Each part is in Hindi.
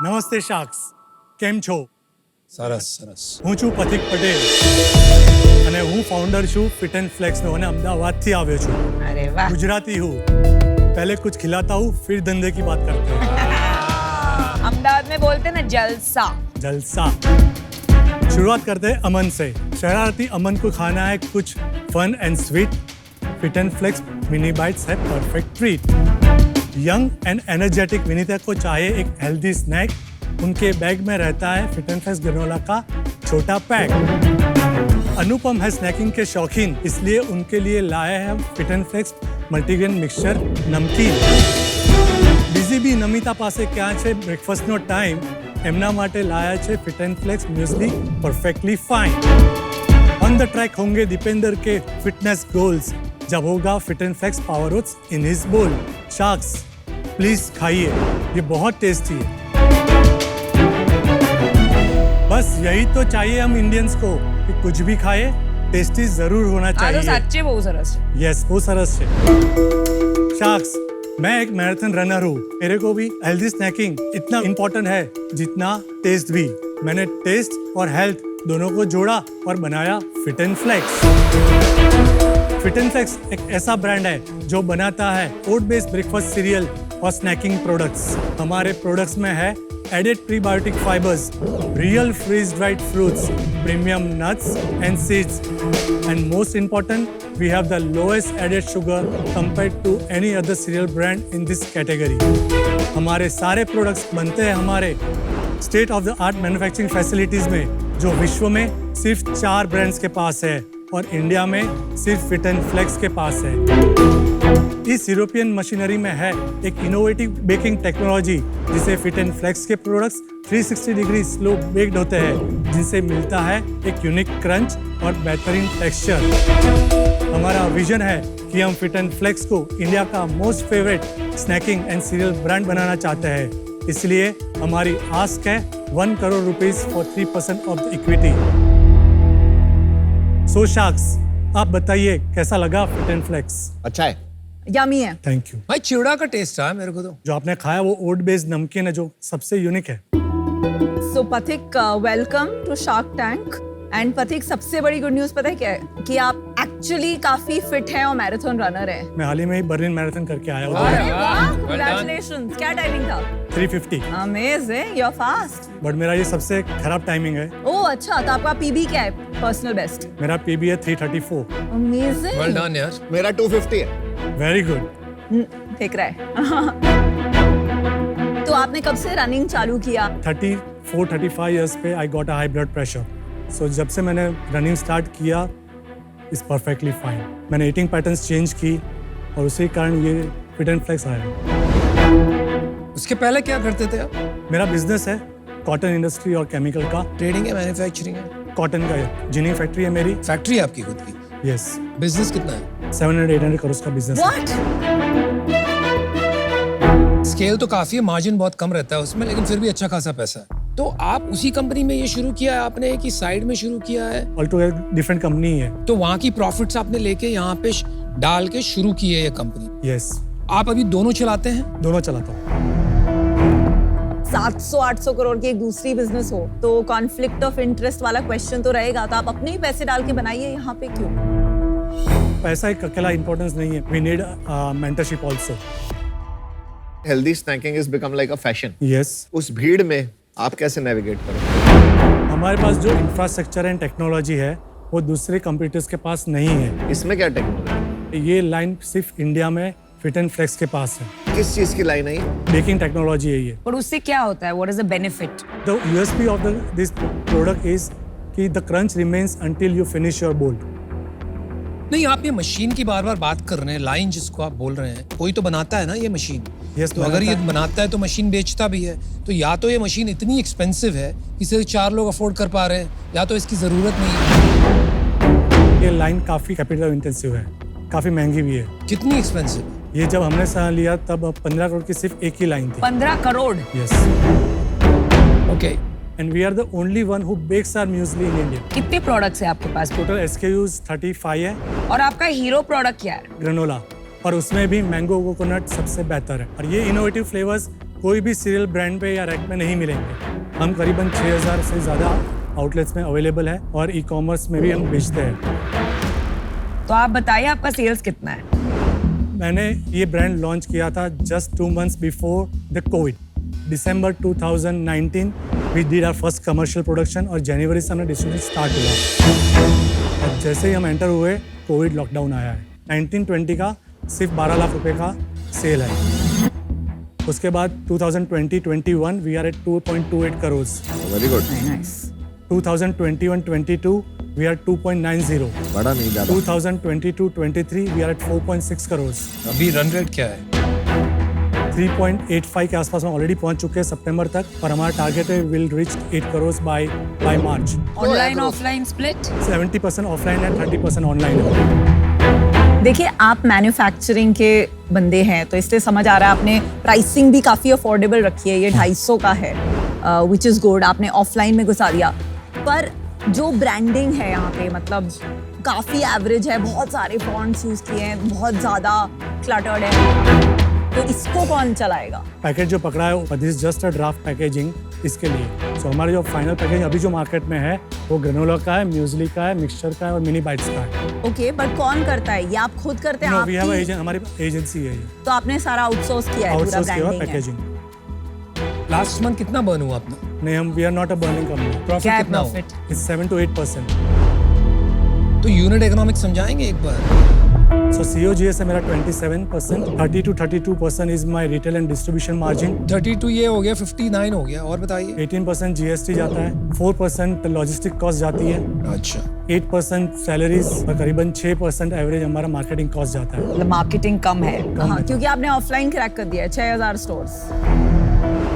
નમસ્તે શાર્ક્સ, કેમ છો? સરસ સરસ. હું છું પથિક પટેલ અને હું ફાઉન્ડર છું ફિટ એન્ડ ફ્લેક્સનો અને અમદાવાદથી આવ્યો છું. अरे वाह. गुजराती हूँ, पहले कुछ खिलाता हूँ फिर धंधे की बात करते हैं. अहमदाबाद में बोलते हैं ना जलसा. जलसा. शुरुआत करते हैं अमन से. शरारती अमन को खाना है कुछ fun and sweet. Fit and Flex mini bites है perfect treat. Young and energetic Vinita को चाहिए एक हेल्दी स्नैक. उनके बैग में रहता है फिट एंड फ्लेक्स ग्रेनोला का छोटा पैक. अनुपम है स्नैकिंग के शौकीन, इसलिए उनके लिए लाए हैं fit and flex multigrain mixture नमकीन. બીજી બી નમિતા પાસે ક્યાં છે બ્રેકફાસ્ટનો ટાઈમ, એમના માટે લાયા છે fit and flex muesli perfectly fine. On the track होंगे दीपेंद्र के फिटनेस गोल्स जब होगा fit and flex power oats in his bowl. Sharks please खाइए, ये बहुत टेस्टी है. बस यही तो चाहिए हम इंडियंस को कि कुछ भी खाए टेस्टी जरूर होना આ તો चाहिए. સાચે બહુ સરસ છે. यस वो सरस है. शार्क्स, मैं एक मैराथन रनर हूँ. मेरे को भी हेल्दी स्नैकिंग इतना इम्पोर्टेंट है जितना टेस्ट भी. मैंने टेस्ट और हेल्थ दोनों को जोड़ा और बनाया fit and flex. Fit and flex एक ऐसा ब्रांड है जो बनाता है ओट बेस्ड ब्रेकफास्ट सीरियल और स्नैकिंग प्रोडक्ट्स. हमारे प्रोडक्ट्स में है added prebiotic fibres, real freeze dried fruits, premium nuts and seeds, and most important we have the lowest added sugar compared to any other cereal brand in this category. हमारे सारे प्रोडक्ट्स बनते हैं हमारे state of the art manufacturing facilities में, जो विश्व में सिर्फ 4 ब्रांड्स के पास है और इंडिया में सिर्फ फिट एंड फ्लेक्स के पास है. इस यूरोपियन मशीनरी में है एक इनोवेटिव बेकिंग टेक्नोलॉजी जिसे फिट एंड फ्लेक्स के प्रोडक्ट्स 360 डिग्री स्लो बेक्ड होते हैं, जिनसे मिलता है एक यूनिक क्रंच और बेहतरीन टेक्सचर. हमारा विजन है कि हम फिट एंड फ्लेक्स को इंडिया का most favourite snacking and cereal brand बनाना चाहते हैं. इसलिए हमारी आस्क है 1 crore rupees for 3% of the equity. So sharks, आप बताइए कैसा लगा फिट एंड फ्लेक्स? अच्छा है. यमी है. Thank you. भाई चिवड़ा का टेस्ट रहा है मेरे को तो. जो आपने खाया वो ओट बेस्ड नमकीन है जो सबसे यूनिक है. So Pathik, welcome to Shark Tank. And Pathik, सबसे बड़ी गुड न्यूज पता है क्या है? कि आप एक्चुअली काफी फिट हैं और मैराथन रनर हैं. मैं हाल ही में ही बर्लिन मैराथन करके आया हूँ. अरे वाह, कांग्रेचुलेशंस. क्या टाइमिंग था? 350. Amazing, you are fast. But मेरा ये सबसे खराब टाइमिंग है. ओह अच्छा, तो आपका पीबी क्या है? Personal best. मेरा पीबी है 334. अमेजिंग. वेल डन यार. मेरा 250 है. Very good. देख रहा है. तो आपने कब से रनिंग चालू किया? 34-35 इयर्स पे I got a high blood pressure. So जब से मैंने रनिंग स्टार्ट किया इज परफेक्टली फाइन. मैंने ईटिंग पैटर्न्स चेंज की और उसी कारण ये फिट एंड फ्लेक्स आया. उसके पहले क्या करते थे आप? मेरा बिजनेस है कॉटन इंडस्ट्री और केमिकल का. ट्रेडिंग है, मैन्युफैक्चरिंग है? कॉटन का है. जिनिंग फैक्ट्री है मेरी. फैक्ट्री है आपकी खुद की? यस. बिजनेस कितना है? 700-800 करोड़ का बिजनेस है. व्हाट? स्केल तो काफी है, मार्जिन बहुत कम रहता है उसमें, लेकिन फिर भी अच्छा खासा पैसा है. तो आप उसी कंपनी में ये शुरू किया है आपने कि साइड में शुरू किया है? ऑल टुगेदर डिफरेंट कंपनी है. तो वहाँ की प्रॉफिट्स आपने लेके यहाँ पे डाल के शुरू की है ये कंपनी. यस. आप अभी दोनों चलाते हैं? दोनों चलाता हूँ. 700-800 करोड़ की एक दूसरी बिजनेस हो तो कॉन्फ्लिक्ट ऑफ इंटरेस्ट वाला क्वेश्चन तो रहेगा. तो आप अपने ही पैसे डाल के बनाइए. यहाँ पे क्यों? पैसा एक अकेला इंपॉर्टेंस नहीं है. We need mentorship also. Healthy snacking is become like a fashion. Yes. उस भीड़ में आप कैसे नेविगेट करें? हमारे पास जो इंफ्रास्ट्रक्चर एंड टेक्नोलॉजी है वो दूसरे कंपटीटर्स के पास नहीं है. इसमें क्या टेक्नोलॉजी? ये लाइन सिर्फ इंडिया में फिट एंड फ्लेक्स के पास है. किस चीज की लाइन है ये? बेकिंग टेक्नोलॉजी है ये. और उससे क्या होता है? What is the benefit? The USP of this product is कि the crunch remains until you finish your bowl. नहीं, आप ये मशीन की बार बार बात कर रहे हैं. लाइन जिसको आप बोल रहे हैं, कोई तो बनाता है ना ये मशीन. Yes, तो अगर ये बनाता है. बनाता है तो मशीन बेचता भी है. तो या तो ये मशीन इतनी एक्सपेंसिव है कि सिर्फ 4 लोग अफोर्ड कर पा रहे हैं, या तो इसकी जरूरत नहीं है. ये लाइन काफी कैपिटल इंटेंसिव है, काफी महंगी भी है. कितनी एक्सपेंसिव है? ये जब हमने साथ लिया तब 15 करोड़ की सिर्फ एक ही लाइन थी. 15 crore? Yes. Okay. And we are the only one who bakes our muesli in India. कितने प्रोडक्ट्स है आपके पास? टोटल SKUs 35 है. और आपका हीरो प्रोडक्ट क्या है? ग्रेनोला. और उसमें भी मैंगो कोकोनट सबसे बेहतर है. और ये इनोवेटिव फ्लेवर्स कोई भी सीरियल ब्रांड पे या रैक में नहीं मिलेंगे। हम करीबन 6000 से ज़्यादा आउटलेट्स में अवेलेबल है और ई कॉमर्स में भी हम बेचते हैं। तो आप बताइए आपका सेल्स कितना है? मैंने ये ब्रांड लॉन्च किया था just 2 months before the COVID. दिसंबर 2019 we did our first commercial production और जनवरी से हमने डिस्ट्रीब्यूशन स्टार्ट हुआ। और जैसे ही हम एंटर हुए कोविड लॉकडाउन आया है। 1920 का सिर्फ 12 लाख रुपए का सेल है। उसके बाद 2020-21 we are at 2.28 crore. Very good. Nice. 2021-22 we are 2.90। बड़ा नहीं ज्यादा। 2022-23 we are at 4.6 करोड़। अभी रन रेट क्या है? 3.85 के आसपास हम ऑलरेडी पहुंच चुके हैं सितंबर तक, पर हमारा टारगेट है will reach 8 crore by March. Online offline split? 70% offline है, 30% ऑनलाइन है। देखिए आप मैन्युफैक्चरिंग के बंदे हैं तो इससे समझ आ रहा है आपने प्राइसिंग भी काफ़ी अफोर्डेबल रखी है। ये 250 का है विच इज़ गुड। आपने ऑफलाइन में घुसा दिया, पर जो ब्रांडिंग है यहाँ पे मतलब काफ़ी एवरेज है। बहुत सारे फॉन्ट्स यूज़ किए हैं, बहुत ज़्यादा क्लटर्ड है, तो इसको कौन चलाएगा? पैकेज जो पकड़ा है this just a draft packaging इसके लिए। सो हमारा जो फाइनल पैकेज अभी जो मार्केट में है वो ग्रेनोला का है, म्यूजली का है, मिक्सचर का है और मिनी बाइट्स का है। ओके, बट कौन करता है ये? आप खुद करते हैं? नो, वी हैव आपकी- एजेंट, हमारी एजेंसी है ये। तो आपने सारा आउटसोर्स किया है? पूरा आउटसोर्स किया हुआ ब्रांडिंग है। पैकेजिंग। लास्ट मंथ कितना बर्न हुआ अपना? नहीं, हम we are not a burning company. Profit क्या है कितना हुआ? प्रॉफिट? It's 7 to 8%। तो यूनिट इकोनॉमिक्स समझाएंगे एक बार? So COGS है मेरा 27%, 30 to 32% is my retail and distribution margin, 32 ये हो गया, 59 हो गया। और बताइए। 18% GST जाता है, 4% लॉजिस्टिक कॉस्ट जाती है, अच्छा, 8% सैलरीज और करीबन 6% एवरेज हमारा मार्केटिंग कॉस्ट जाता है। मतलब मार्केटिंग कम है। हाँ, क्योंकि आपने ऑफलाइन क्रैक कर दिया है 6000 स्टोर्स।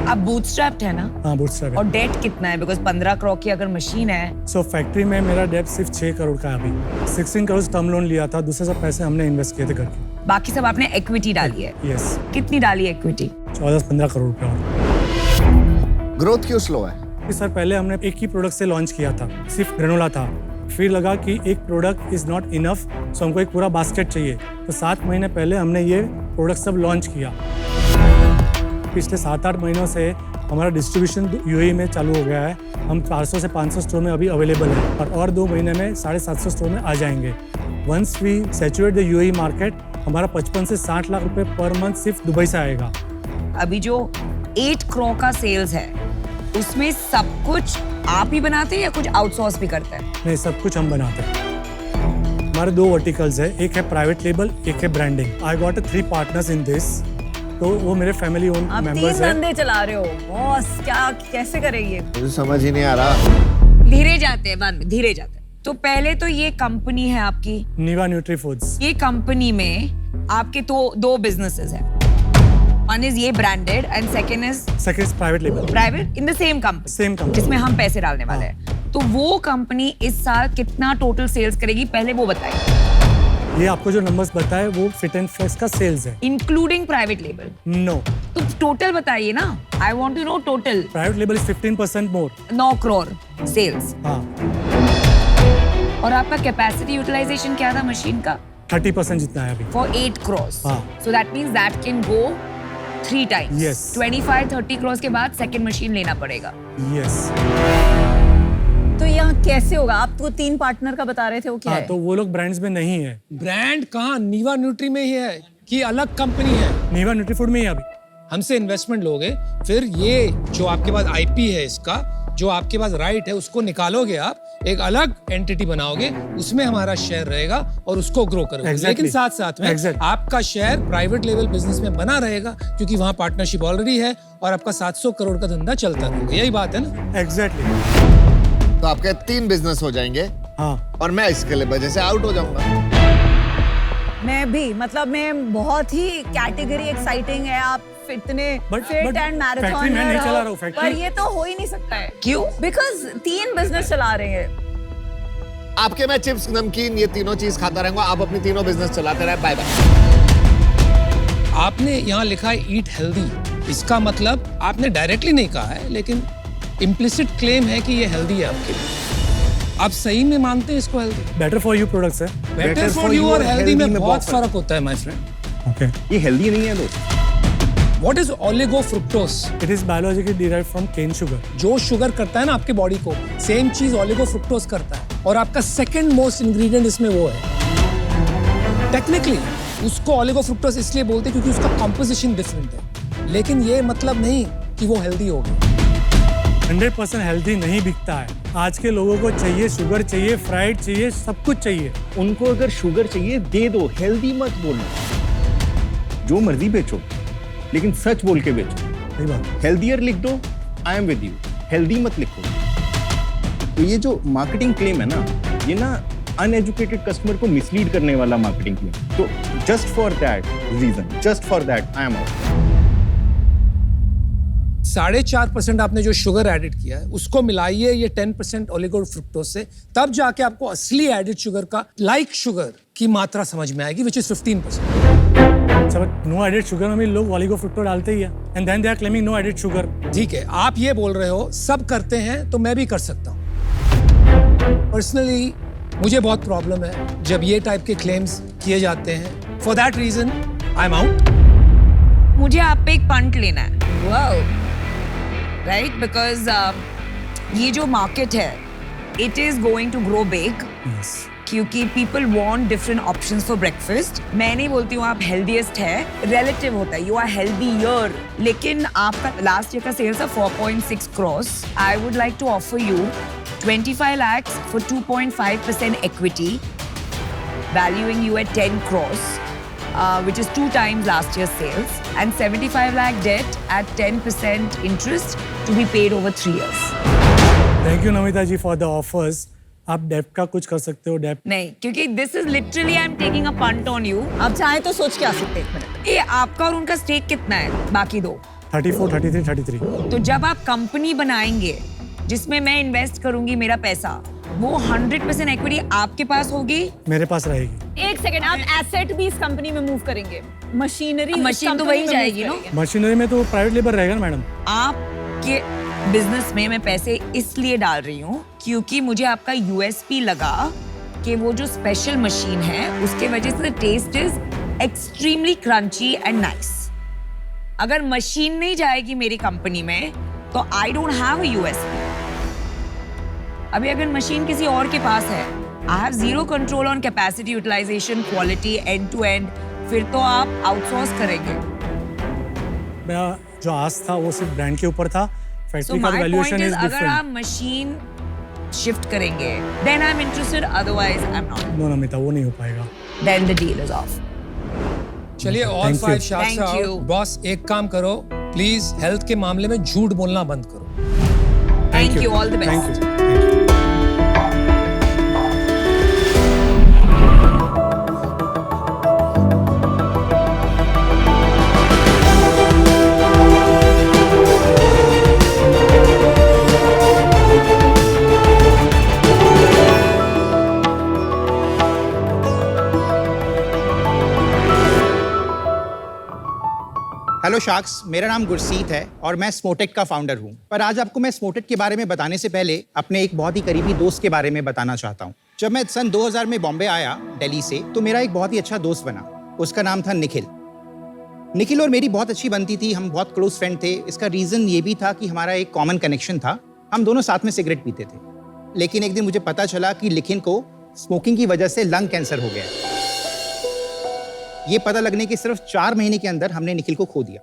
आप बूटस्ट्रैप्ड है ना? हाँ, बूटस्ट्रैप और है। डेट कितना है? बिकॉज 15 करोड़ की अगर मशीन है सो फैक्ट्री में मेरा डेट सिर्फ 6 करोड़ का है अभी। 16 करोड़ टर्म लोन लिया था, दूसरे सब पैसे हमने इन्वेस्ट किए थे करके। बाकी सब आपने इक्विटी डाली है। यस, कितनी डाली है इक्विटी? 14-15 करोड़ रुपए और। ग्रोथ क्यों स्लो है? कि सर पहले हमने एक ही प्रोडक्ट से लॉन्च किया था, सिर्फ ग्रेनोला था। फिर लगा कि एक प्रोडक्ट इज नॉट इनफ, सो हमको एक पूरा बास्केट चाहिए। तो 7 महीने पहले हमने ये प्रोडक्ट सब लॉन्च किया। पिछले 7-8 महीनों से हमारा डिस्ट्रीब्यूशन यूएई में चालू हो गया है। हम 400 से 500 स्टोर में अभी अवेलेबल है और 2 महीने में 750 स्टोर में आ जाएंगे। Once we saturate the UAE market, हमारा 55 से 60 लाख रुपए पर मंथ सिर्फ दुबई से आएगा। अभी जो 8 करोड़ का सेल्स है उसमें सब कुछ आप ही बनाते हैं या कुछ आउटसोर्स भी करते हैं? नहीं, सब कुछ हम बनाते हैं। हमारे 2 वर्टिकल्स है, एक है प्राइवेट लेबल, एक है branding. I got 3 partners in this, तो वो मेरे फैमिली ओन आप 3 मेंबर्स हैं। धंधे चला रहे हो बॉस, क्या कैसे करेंगे? मुझे समझ ही नहीं आ रहा। धीरे जाते हैं, बाद में धीरे जाते हैं। तो पहले तो ये कंपनी है आपकी। नीवा न्यूट्री फूड्स। ये कंपनी में आपके तो 2 बिजनेसेस हैं। वन इज ये branded and second is second private label. Private in the same company, same company. जिसमें हम पैसे डालने वाले हैं। तो वो कंपनी इस साल कितना टोटल सेल्स करेगी पहले वो बताइए, ये आपको जो नंबर्स बताए वो फिट एंड फ्रेश का सेल्स है। Including private label. नो, तो टोटल बताइए ना, I want to know total. Private label is 15% मोर। 9 करोड़ सेल्स। हाँ, और आपका कैपेसिटी यूटिलाइजेशन क्या था मशीन का? 30% जितना है अभी। फॉर 8 करोड़। हाँ। So that means that can go 3 times. Yes. 25-30 crore के बाद सेकंड मशीन लेना पड़ेगा। यस। तो यहाँ कैसे होगा? आप तो 3 पार्टनर का बता रहे थे, वो क्या हाँ, है? तो वो लोग ब्रांड्स में नहीं है। ब्रांड कहाँ? नीवा न्यूट्री में ही है कि अलग कंपनी है? नीवा न्यूट्री फूड में ही है अभी। हमसे इन्वेस्टमेंट लोगे, फिर ये जो आपके पास आईपी है, इसका जो आपके पास राइट है, उसको निकालोगे, आप एक अलग एंटिटी बनाओगे, उसमें हमारा शेयर रहेगा और उसको ग्रो करोगे। Exactly. लेकिन साथ साथ में Exactly. आपका शेयर प्राइवेट लेवल बिजनेस में बना रहेगा, क्योंकि वहां पार्टनरशिप ऑलरेडी है और आपका 700 करोड़ का धंधा चलता रहेगा। यही बात है ना? एग्जैक्टली। तो आपके 3 बिजनेस हो जाएंगे हाँ, और मैं इसके लिए वजह से आउट हो जाऊंगा। मैं भी, मतलब मैं बहुत ही कैटेगरी एक्साइटिंग है। आप इतने But- fit but and marathon factory मैं नहीं चला रहा हूँ, factory। पर ये तो हो ही नहीं सकता है। क्यों? बिकॉज 3 बिजनेस चला रहे हैं। आपके मैं चिप्स नमकीन ये तीनों चीज खाता रहूंगा, आप अपनी तीनों बिजनेस चलाते रहे। Bye bye. आपने यहाँ लिखा है ईट हेल्दी, इसका मतलब आपने डायरेक्टली नहीं कहा है, लेकिन इम्प्लिसिट क्लेम है कि ये हेल्दी है आपके लिए। आप सही में मानते हैं इसको healthy? Better for you products है। बेटर फॉर यू और हेल्दी में बहुत फर्क होता है माय फ्रेंड। ओके। ये हेल्दी नहीं है दोस्त। What is oligo fructose? It is biologically derived from cane sugar. जो शुगर करता है ना आपके बॉडी को, सेम चीज ओलिगो फ्रुक्टोज करता है, और आपका सेकंड मोस्ट इंग्रेडिएंट इसमें वो है। टेक्निकली उसको ओलिगो फ्रुक्टोज इसलिए बोलते हैं क्योंकि उसका कॉम्पोजिशन डिफरेंट है, लेकिन ये मतलब नहीं कि वो हेल्दी होगी। 100% हेल्दी नहीं बिकता है। आज के लोगों को चाहिए, शुगर चाहिए, फ्राइड चाहिए, सब कुछ चाहिए। उनको अगर शुगर चाहिए दे दो, हेल्दी मत बोलो। जो मर्जी बेचो, लेकिन सच बोल के बेचो। सही बात। हेल्दियर लिख दो, I am with you. Healthy मत लिखो। तो ये जो मार्केटिंग क्लेम है ना, ये ना अनएजुकेटेड कस्टमर को मिसलीड करने वाला मार्केटिंग क्लेम। तो just for that reason, just for that I am out. 4.5% आपने जो शुगर एडिट किया है उसको मिलाइए ये 10% ओलिगो फ्रुक्टोज से, तब जाके आपको असली एडिड शुगर का लाइक शुगर की मात्रा समझ में आएगी, विच इज 15%। सब नो एडेड शुगर में भी लोग ओलिगो फ्रुक्टोज डालते ही है, and then they are claiming no added sugar. ठीक है, आप ये बोल रहे हो सब करते हैं तो मैं भी कर सकता हूँ। पर्सनली मुझे बहुत प्रॉब्लम है जब ये टाइप के क्लेम्स किए जाते हैं। For that reason I am out. मुझे आप पे एक पंट लेना है, राइट? बिकॉज ये जो मार्केट है, it is going to grow big, क्योंकि people want different options for breakfast. मैं नहीं बोलती हूँ आप हेल्दीएस्ट है, रिलेटिव होता है, यू आर हेल्दीयर, लेकिन आपका लास्ट ईयर का सेल्स है 4.6 crores। I would like to offer you 25 lakhs for 2.5% equity, valuing you at 10 crores, which is 2 times last year's sales, and 75 lakh debt at 10% interest to be paid over 3 years. Thank you Namita ji for the offers. आप डेप्ट का कुछ कर सकते हो, डेप्ट। नहीं, क्योंकि this is literally I'm taking a punt on you. आप चाहें तो सोच के आ सकते हैं 1 मिनट। ये आपका और उनका स्टेक कितना है? बाकी दो। 34, 33, 33। तो जब आप कंपनी बनाएंगे जिसमें मैं इन्वेस्ट करूंगी मेरा पैसा, वो 100% इक्विटी आपके पास होगी, मेरे पास रहेगी। एक सेकंड, आप एसेट भी इस कंपनी में मूव करेंगे, मशीनरी अब मशीन तो वही जाएगी ना। मशीनरी में तो प्राइवेट लेबर रहेगा ना मैडम। आपके बिजनेस में मैं पैसे इसलिए डाल रही हूँ क्योंकि मुझे आपका यूएसपी लगा कि वो जो स्पेशल मशीन है उसके वजह से taste is extremely crunchy and nice. अगर मशीन नहीं जाएगी मेरी कंपनी में तो I don't have a USP. अभी अगर मशीन किसी और के पास है, I have zero control on capacity utilisation, quality, end to end, फिर तो आप आउटसोर्स करेंगे। मेरा जो आस था वो सिर्फ ब्रांड के ऊपर था, So फैक्ट्री का my valuation point is is, अगर डिफरेंट। आप मशीन शिफ्ट करेंगे, then I'm interested, otherwise I'm not. No Namita, वो नहीं हो पाएगा। Then the deal is off. चलिए all Thank you. 5 sharks Thank out. you. Boss एक काम करो, प्लीज हेल्थ के मामले में झूठ बोलना बंद करो। Thank you, all the best. Thank you. Hello sharks, मेरा नाम गुरसीत है और मैं स्मोटेक का फाउंडर हूं। पर आज आपको मैं स्मोटेक के बारे में बताने से पहले अपने एक बहुत ही करीबी दोस्त के बारे में बताना चाहता हूं। जब मैं सन 2000 में बॉम्बे आया दिल्ली से, तो मेरा एक बहुत ही अच्छा दोस्त बना। उसका नाम था निखिल। निखिल और मेरी बहुत अच्छी बनती थी, हम बहुत क्लोज फ्रेंड थे। इसका रीज़न ये भी था कि हमारा एक कॉमन कनेक्शन था, हम दोनों साथ में सिगरेट पीते थे। लेकिन एक दिन मुझे पता चला कि निखिल को स्मोकिंग की वजह से लंग कैंसर हो गया। ये पता लगने के सिर्फ 4 महीने के अंदर हमने निखिल को खो दिया।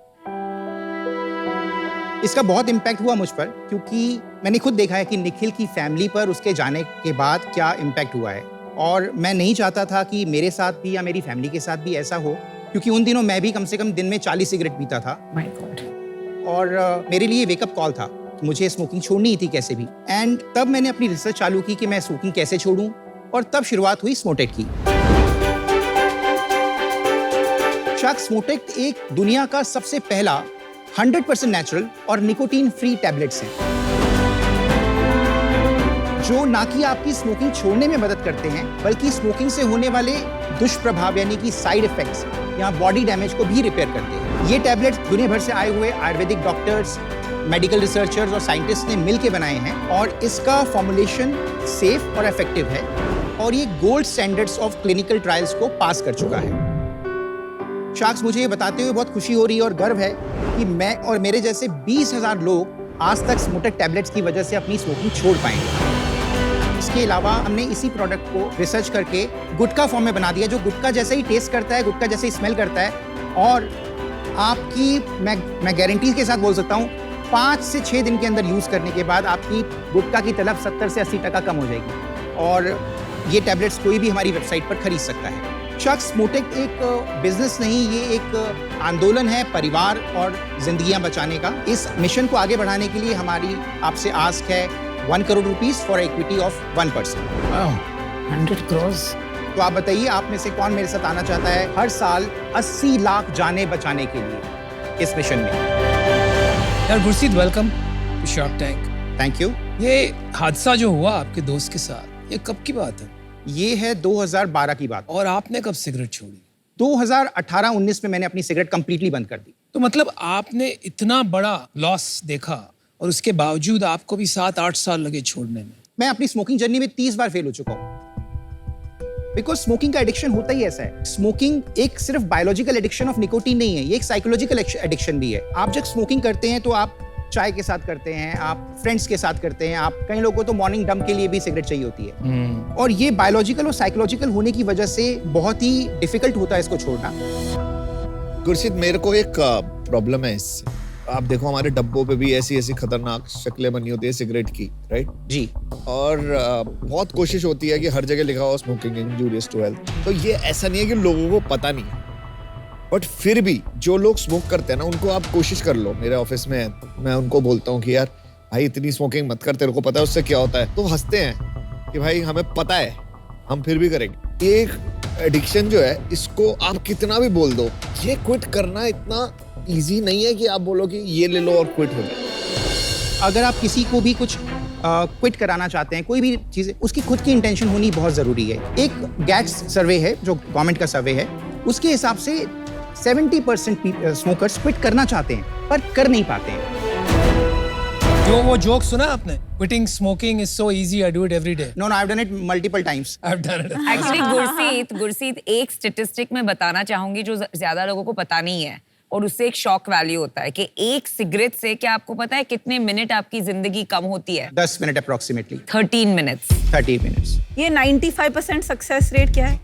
इसका बहुत इम्पैक्ट हुआ मुझ पर, क्योंकि मैंने खुद देखा है कि निखिल की फैमिली पर उसके जाने के बाद क्या इम्पैक्ट हुआ है। और मैं नहीं चाहता था कि मेरे साथ भी या मेरी फैमिली के साथ भी ऐसा हो, क्योंकि उन दिनों मैं भी कम से कम दिन में 40 सिगरेट पीता था। My God. और मेरे लिए वेकअप कॉल था, मुझे स्मोकिंग छोड़नी ही थी कैसे भी। एंड तब मैंने अपनी रिसर्च चालू की कि मैं स्मोकिंग कैसे छोड़ूं, और तब शुरुआत हुई स्मोटेक की। शार्क, स्मोटेक एक दुनिया का सबसे पहला 100% नेचुरल और निकोटीन फ्री टैबलेट्स हैं, जो ना कि आपकी स्मोकिंग छोड़ने में मदद करते हैं, बल्कि स्मोकिंग से होने वाले दुष्प्रभाव यानी कि साइड इफेक्ट्स या बॉडी डैमेज को भी रिपेयर करते हैं। ये टैबलेट्स दुनिया भर से आए हुए आयुर्वेदिक डॉक्टर्स, मेडिकल रिसर्चर्स और साइंटिस्ट ने मिलकर बनाए हैं, और इसका फॉर्मुलेशन सेफ और इफेक्टिव है, और ये gold standards of clinical trials को पास कर चुका है। शार्क्स, मुझे ये बताते हुए बहुत खुशी हो रही है और गर्व है कि मैं और मेरे जैसे 20,000 लोग आज तक स्मोटेक टैबलेट्स की वजह से अपनी स्मोकिंग छोड़ पाएंगे। इसके अलावा हमने इसी प्रोडक्ट को रिसर्च करके गुटखा फॉर्म में बना दिया, जो गुटखा जैसे ही टेस्ट करता है, गुटखा जैसे ही स्मेल करता है, और आपकी मैं गारंटी के साथ बोल सकता हूँ 5 से 6 दिन के अंदर यूज करने के बाद आपकी गुटखा की तलब 70 से 80% कम हो जाएगी। और ये टैबलेट्स कोई भी हमारी वेबसाइट पर खरीद सकता है। शख्स स्मोटेक एक बिजनेस नहीं, ये एक आंदोलन है परिवार और जिंदगियां बचाने का। इस मिशन को आगे बढ़ाने के लिए हमारी आपसे आस्क है 1 crore rupees for equity of 1%। 100 crore। तो आप बताइए, आप में से कौन मेरे साथ आना चाहता है हर साल 80 लाख जाने बचाने के लिए इस मिशन में? यार Gurseet, welcome to Shark Tank. Thank you. ये हादसा जो हुआ आपके दोस्त के साथ, ये कब की बात है? ये है 2012 की बात। और आपने कब सिगरेट छोड़ी? 2018-19 में मैंने अपनी सिगरेट कंप्लीटली बंद कर दी। तो मतलब आपने इतना बड़ा लॉस देखा और उसके बावजूद आपको भी 7-8 साल लगे छोड़ने में। मैं अपनी स्मोकिंग जर्नी में 30 बार फेल हो चुका हूँ। बिकॉज स्मोकिंग का एडिक्शन होता ही ऐसा है। स्मोकिंग एक सिर्फ बायोलॉजिकल एडिक्शन ऑफ निकोटीन नहीं है, ये एक साइकोलॉजिकल एडिक्शन भी है। आप जब स्मोकिंग करते हैं तो आप चाय के साथ करते हैं, आप फ्रेंड्स के साथ करते हैं, आप कई लोगों को तो मॉर्निंग डंप के लिए भी सिगरेट चाहिए होती है। और ये बायोलॉजिकल और साइकोलॉजिकल होने की वजह से बहुत ही डिफिकल्ट होता है इसको छोड़ना। गुरशीत, मेरे को एक प्रॉब्लम है इससे। आप देखो हमारे डब्बों पे भी ऐसी ऐसी खतरनाक शक्लें बनी होती है सिगरेट की, राइट? जी। और बहुत कोशिश होती है कि हर जगह लिखा हो स्मोकिंग इंजूरियस टू हेल्थ। तो ये ऐसा नहीं है कि लोगों को पता नहीं है, बट फिर भी जो लोग स्मोक करते हैं ना, उनको आप कोशिश कर लो। मेरे ऑफिस में मैं उनको बोलता हूँ कि यार भाई इतनी स्मोकिंग मत कर, तेरे को पता है उससे क्या होता है। तो हंसते हैं कि भाई हमें पता है, हम फिर भी करेंगे। एक एडिक्शन जो है, इसको आप कितना भी बोल दो, ये क्विट करना इतना इजी नहीं है कि आप बोलो कि ये ले लो और क्विट हो जाए। अगर आप किसी को भी कुछ क्विट कराना चाहते हैं, कोई भी चीज़, उसकी खुद की इंटेंशन होनी बहुत ज़रूरी है। एक गैट्स सर्वे है जो गवर्नमेंट का सर्वे है, उसके हिसाब से 70% स्मोकर्स क्विट करना चाहते हैं पर कर नहीं पाते हैं। जो वो जोक सुना आपने, quitting smoking is so easy, I do it every day. No, I have done it multiple times. I have done it. Actually Gurseet एक स्टैटिस्टिक में बताना चाहूंगी जो ज्यादा लोगों को पता नहीं है, और उससे एक शॉक वैल्यू होता है कि एक सिगरेट से, क्या आपको पता है कितने मिनट आपकी जिंदगी कम होती है? 10 मिनट अप्रोक्सीमेटली। 13 मिनट्स। 30 मिनट्स। ये 95% सक्सेस रेट क्या है?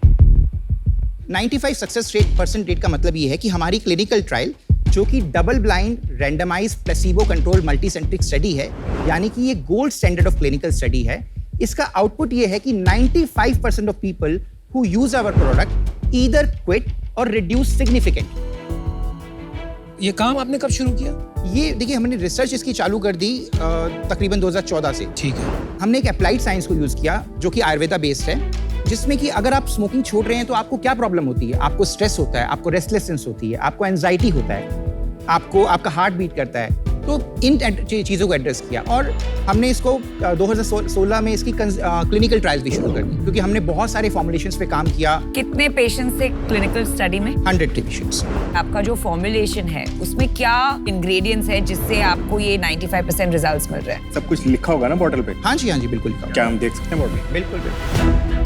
95 सक्सेस रेट परसेंट रेट का मतलब ये है कि हमारी क्लिनिकल ट्रायल, जो कि double blind randomise placebo control multicentric study है, यानी कि ये gold standard of clinical study है, इसका आउटपुट ये है कि 95% of people who use our product either quit और रिड्यूस सिग्निफिकेंट। ये काम आपने कब शुरू किया? ये देखिए, हमने रिसर्च इसकी चालू कर दी तकरीबन 2014 से। ठीक है। हमने एक अप्लाइड साइंस को यूज किया जो कि आयुर्वेदा बेस्ड है, जिसमें कि अगर आप स्मोकिंग छोड़ रहे हैं तो आपको क्या प्रॉब्लम होती है? आपको स्ट्रेस होता है, आपको रेस्टलेसनेस होती है, आपको एंजाइटी होता है, आपको आपका हार्ट बीट करता है। तो इन चीज़ों को एड्रेस किया और हमने इसको 2016 में इसकी क्लिनिकल ट्रायल्स भी शुरू कर दी, क्योंकि हमने बहुत सारे फॉर्मुलेशंस पे काम किया। कितने पेशेंट्स से क्लिनिकल स्टडी में? 100 पेशेंट्स। आपका जो फॉर्मुलेशन है उसमें क्या इंग्रेडिएंट्स है जिससे आपको ये 95% रिजल्ट्स मिल रहे हैं? सब कुछ लिखा होगा ना बॉटल पे? हाँ जी, हाँ जी, बिल्कुल। क्या हम देख सकते हैं बॉटल? बिल्कुल बिल्कुल।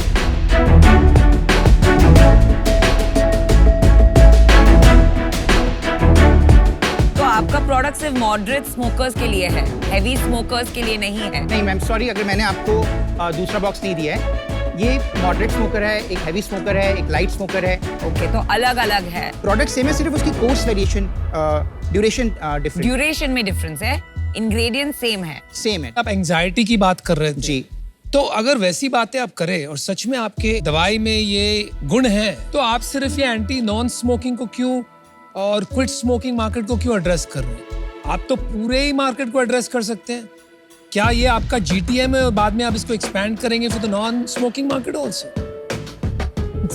आपका प्रोडक्ट सिर्फ मॉडरेट स्मोकर्स के लिए है, हैवी स्मोकर्स के लिए नहीं है। नहीं मैम, सॉरी अगर मैंने आपको दूसरा बॉक्स नहीं दिया है। ये मॉडरेट स्मोकर है, एक हैवी स्मोकर है, एक लाइट स्मोकर है। ओके, तो अलग अलग है। प्रोडक्ट सेम है, सिर्फ उसकी course variation, duration different. Duration में डिफरेंस है, इंग्रेडिएंट सेम है। सेम है। आप एंजाइटी की बात कर रहे थे जी। तो अगर वैसी बातें आप करें और सच में आपके दवाई में ये गुण हैं, तो आप सिर्फ ये एंटी नॉन स्मोकिंग को क्यों और क्विट स्मोकिंग मार्केट को क्यों एड्रेस कर रहे हैं? आप तो पूरे ही मार्केट को एड्रेस कर सकते हैं। क्या ये आपका GTM है और बाद में आप इसको एक्सपैंड करेंगे for the non smoking market also?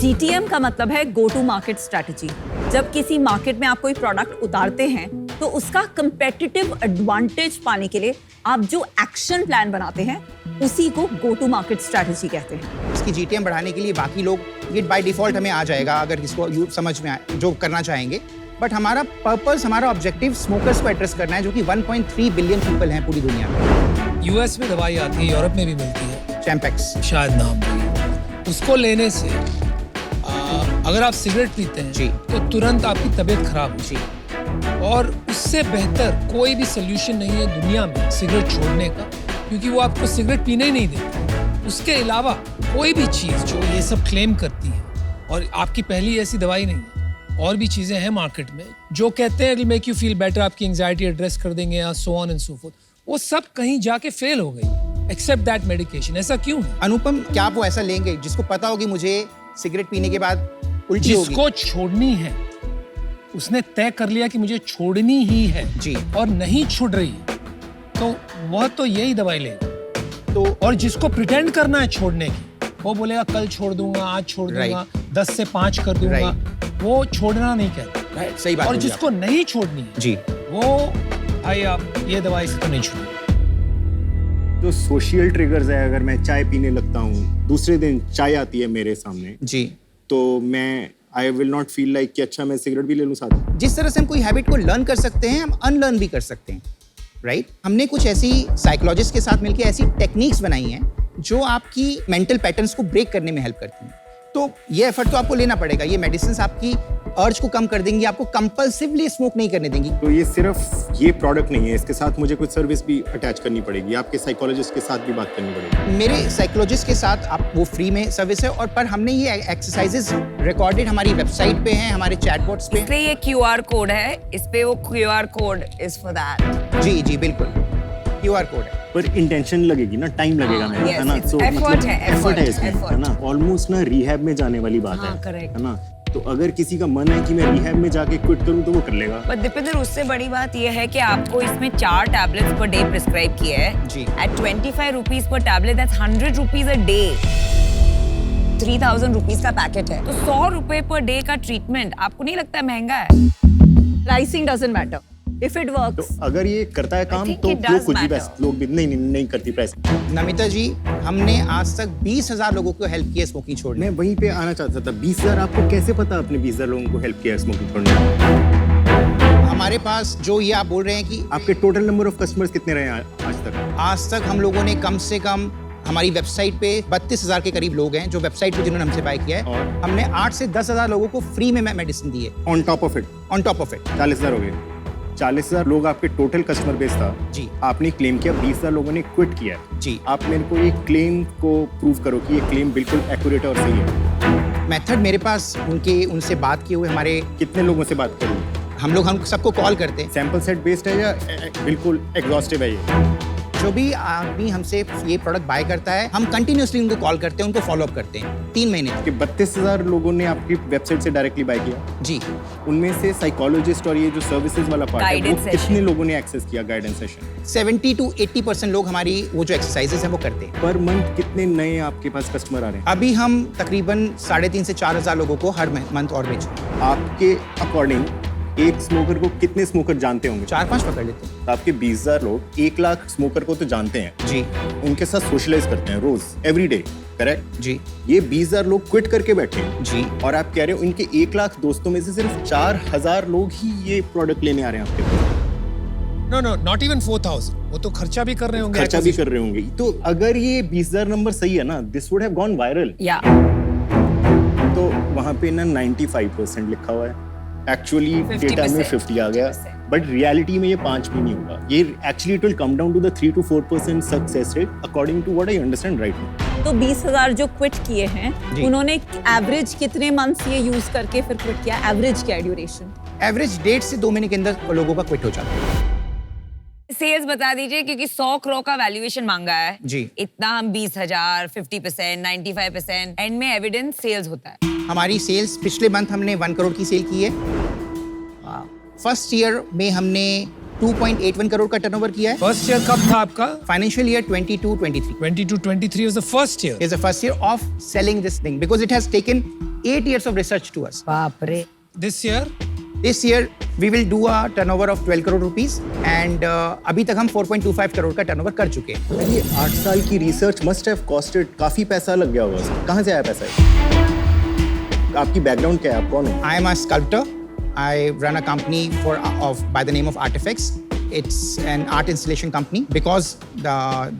GTM का मतलब है गो टू मार्केट स्ट्रेटजी। जब किसी मार्केट में आप कोई प्रोडक्ट उतारते हैं तो उसका कंपेटिटिव एडवांटेज पाने के लिए आप जो एक्शन प्लान बनाते हैं उसी को गो टू मार्केट स्ट्रेटजी कहते हैं। इसकी GTM बढ़ाने के लिए बाकी लोग ये बाय डिफॉल्ट हमें आ जाएगा अगर इसको समझ में आए जो करना चाहेंगे, बट हमारा पर्पस, हमारा ऑब्जेक्टिव स्मोकर्स को एड्रेस करना है, जो कि 1.3 बिलियन पीपल हैं पूरी दुनिया में। US में दवाई आती है, यूरोप में भी मिलती है, चैम्पेक्स शायद नाम है। उसको लेने से अगर आप सिगरेट पीते हैं जी, तो तुरंत आपकी तबीयत खराब हो। जी। और उससे बेहतर कोई भी सोल्यूशन नहीं है दुनिया में सिगरेट छोड़ने का, क्योंकि वो आपको सिगरेट पीने ही नहीं देता। उसके अलावा कोई भी चीज़ जो ये सब क्लेम करती है, और आपकी पहली ऐसी दवाई नहीं है, और भी चीज़ें हैं मार्केट में जो कहते हैं मेक यू फील बेटर, आपकी एंजाइटी एड्रेस कर देंगे या so on and so fourth, वो सब कहीं जाके फेल हो गई एक्सेप्ट दैट मेडिकेशन। ऐसा क्यों है? अनुपम, क्या आप वो ऐसा लेंगे जिसको पता होगी मुझे सिगरेट पीने के बाद उल्टी होगी? जिसको छोड़नी है उसने तय कर लिया कि मुझे छोड़नी ही है जी। और नहीं छूट रही है, तो वह तो यही दवाई लेगा। तो और जिसको प्रिटेंड करना है छोड़ने की, वो बोलेगा कल छोड़ दूंगा, आज छोड़ दूंगा, 10 से 5 कर दूंगा, वो छोड़ना नहीं कहता। सही बात और बोली जिसको नहीं छोड़नी है जी, वो भाई आप ये दवाई से तो नहीं छोड़ेंगे। जो सोशल ट्रिगर्स है, अगर मैं चाय पीने लगता हूँ, दूसरे दिन चाय आती है मेरे सामने, जी, तो मैं I will not feel like कि अच्छा मैं सिगरेट भी ले लूँ साथ में। जिस तरह से हम कोई हैबिट को लर्न कर सकते हैं, हम अनलर्न भी कर सकते हैं, राइट? हमने कुछ ऐसी साइकोलॉजिस्ट के साथ मिलकर ऐसी टेक्निक्स बनाई हैं जो आपकी मेंटल पैटर्न्स को ब्रेक करने में हेल्प करती हैं। तो ये एफर्ट तो आपको लेना पड़ेगा। ये मेडिसिन आपकी अर्ज को कम कर देंगी, आपको कंपल्सिवली स्मोक नहीं करने देंगी। तो ये सिर्फ ये प्रोडक्ट नहीं है, इसके साथ मुझे कुछ सर्विस भी अटैच करनी पड़ेगी, आपके साइकोलॉजिस्ट के साथ भी बात करनी पड़ेगी। मेरे साइकोलॉजिस्ट के साथ आप वो फ्री में सर्विस है, और पर हमने ये एक्सरसाइजेस रिकॉर्डेड हमारी वेबसाइट पे हैं, हमारे चैटबॉट्स पे। इसलिए ये QR कोड है, इस पे वो QR code is for that. जी जी बिल्कुल, QR कोड है। पर इंटेंशन लगेगी ना, टाइम लगेगा हाँ, मेरा, yes, है ना? yes. So, Effort मतलब है, effort है effort, इसमें, effort. है ना? ऑलमोस्ट ना रिहैब में जाने वाली बात हाँ, है, correct. है ना? तो अगर किसी का मन है कि मैं रिहैब में जाके क्विट करूं तो वो कर लेगा। पर दीपेंद्र, उससे बड़ी बात यह है कि आपको इसमें 4 टैबलेट्स पर डे प्रिस्क्राइब किए हैं जी। एट 25 रुपीज पर tablet, that's 100 rupees a day. 3000 रुपीज का पैकेट है, तो 100 रुपए पर डे का ट्रीटमेंट आपको नहीं लगता महंगा है? Pricing doesn't matter if it तो वर्क्स। अगर ये करता है काम think तो it लोग does कुछ भी matter. लोग भी नहीं करती प्राइस। नमिता जी, हमने आज तक 20,000 लोगों को हेल्प किया स्मोकिंग छोड़ने। मैं वहीं पे आना चाहता था। 20,000 आपको कैसे पता आपने 20,000 लोगों को हेल्प किया स्मोकिंग छोड़ने में? हमारे पास जो ये आप बोल रहे हैं कि आपके टोटल नंबर ऑफ कस्टमर्स कितने रहे हैं आज तक? हम लोगों ने कम से कम हमारी वेबसाइट पे 32,000 के करीब लोग हैं जो वेबसाइट पे जिन्होंने हमसे बाय किया है, और? हमने 8 से 10,000 लोगों को फ्री में मेडिसिन दी है। On top of it on top of it 40,000 हो गए। 40,000 लोग आपके टोटल कस्टमर बेस था जी। आपने क्लेम किया 20,000 लोगों ने क्विट किया है। जी। आप मेरे को ये क्लेम को प्रूव करो कि ये क्लेम बिल्कुल एक्यूरेट और सही है। मेथड मेरे पास उनसे बात किए हुए हमारे कितने लोगों से बात करूँ? हम सबको कॉल करते हैं। सैंपल सेट बेस्ड है या बिल्कुल एग्जॉस्टिव है ये? जो भी आदमी हमसे ये प्रोडक्ट बाय करता है, हम कंटिन्यूसली उनको कॉल करते हैं, उनको फॉलो अप करते हैं 3 महीने तक। कि 32,000 लोगों ने आपकी वेबसाइट से डायरेक्टली बाय किया, जी। उनमें से साइकोलॉजिस्ट और ये जो सर्विसेज वाला पार्ट है वो Guidance कितने session. लोगों ने एक्सेस किया गाइडेंस सेशन? 70 to 80% लोग हमारी वो जो एक्सरसाइजेस हैं वो करते हैं। पर मंथ कितने नए आपके पास कस्टमर आ रहे हैं? अभी हम तकरीबन 3,500 से 4,000 लोगों को हर मंथ और बेच रहे हैं। आपके अकॉर्डिंग एक स्मोकर को कितने स्मोकर जानते होंगे? 4-5 पकड़ लेते हैं। तो आपके 20,000 लोग 1 लाख स्मोकर को तो जानते हैं, जी उनके साथ सोशलाइज करते हैं रोज एवरी डे, करेक्ट? जी ये 20,000 लोग क्विट करके बैठे हैं जी। और आप कह रहे हो इनके 1 लाख दोस्तों में से सिर्फ 4,000 लोग ही ये प्रोडक्ट लेने आ रहे हैं आपके पास। नो नॉट इवन 4,000, वो तो खर्चा भी कर रहे होंगे, खर्चा भी कर रहे होंगे। तो अगर ये 20,000 नंबर सही है ना, this would have gone viral. या तो वहां पे ना 95% लिखा हुआ है, एक्चुअली डेटा में 50 आ गया, 50%. बट रियलिटी में ये 5 भी नहीं होगा। ये actually it will come down to the 3 to 4% success rate according to what I understand right now. तो 20,000 जो क्विट किए हैं, जी। उन्होंने एवरेज कितने मंथ्स ये यूज करके फिर क्विट किया? एवरेज क्या ड्यूरेशन? एवरेज 1.5 से 2 महीने के अंदर लोगों का क्विट हो जाता है। सेल्स बता दीजिए, क्योंकि 100 करोड़ का वैल्यूएशन मांगा है जी। इतना हम 20,000, 50%, 95%, एंड में एविडेंस सेल्स होता है। हमारी सेल्स पिछले मंथ हमने 1 करोड़ की सेल की है। फर्स्ट ईयर में हमने 2.81 करोड़ का टर्नओवर किया है। फर्स्ट ईयर कब था आपका? Financial year 22-23 22-23 was the first year. is the first year of selling this thing because it has taken 8 years of research to us. बाप रे। This year This year we will do a turnover of 12 crore rupees and अभी तक हम 4.25 करोड़ का टर्नओवर कर चुके हैं। ये 8 साल की रिसर्च मस्ट हैव कॉस्टेड, काफी पैसा लग गया होगा उसमें। कहाँ से आया पैसा ये? आपकी बैकग्राउंड क्या है, आप कौन हो? I am a sculptor. I run a company by the name of Artifacts. it's an art installation company. Because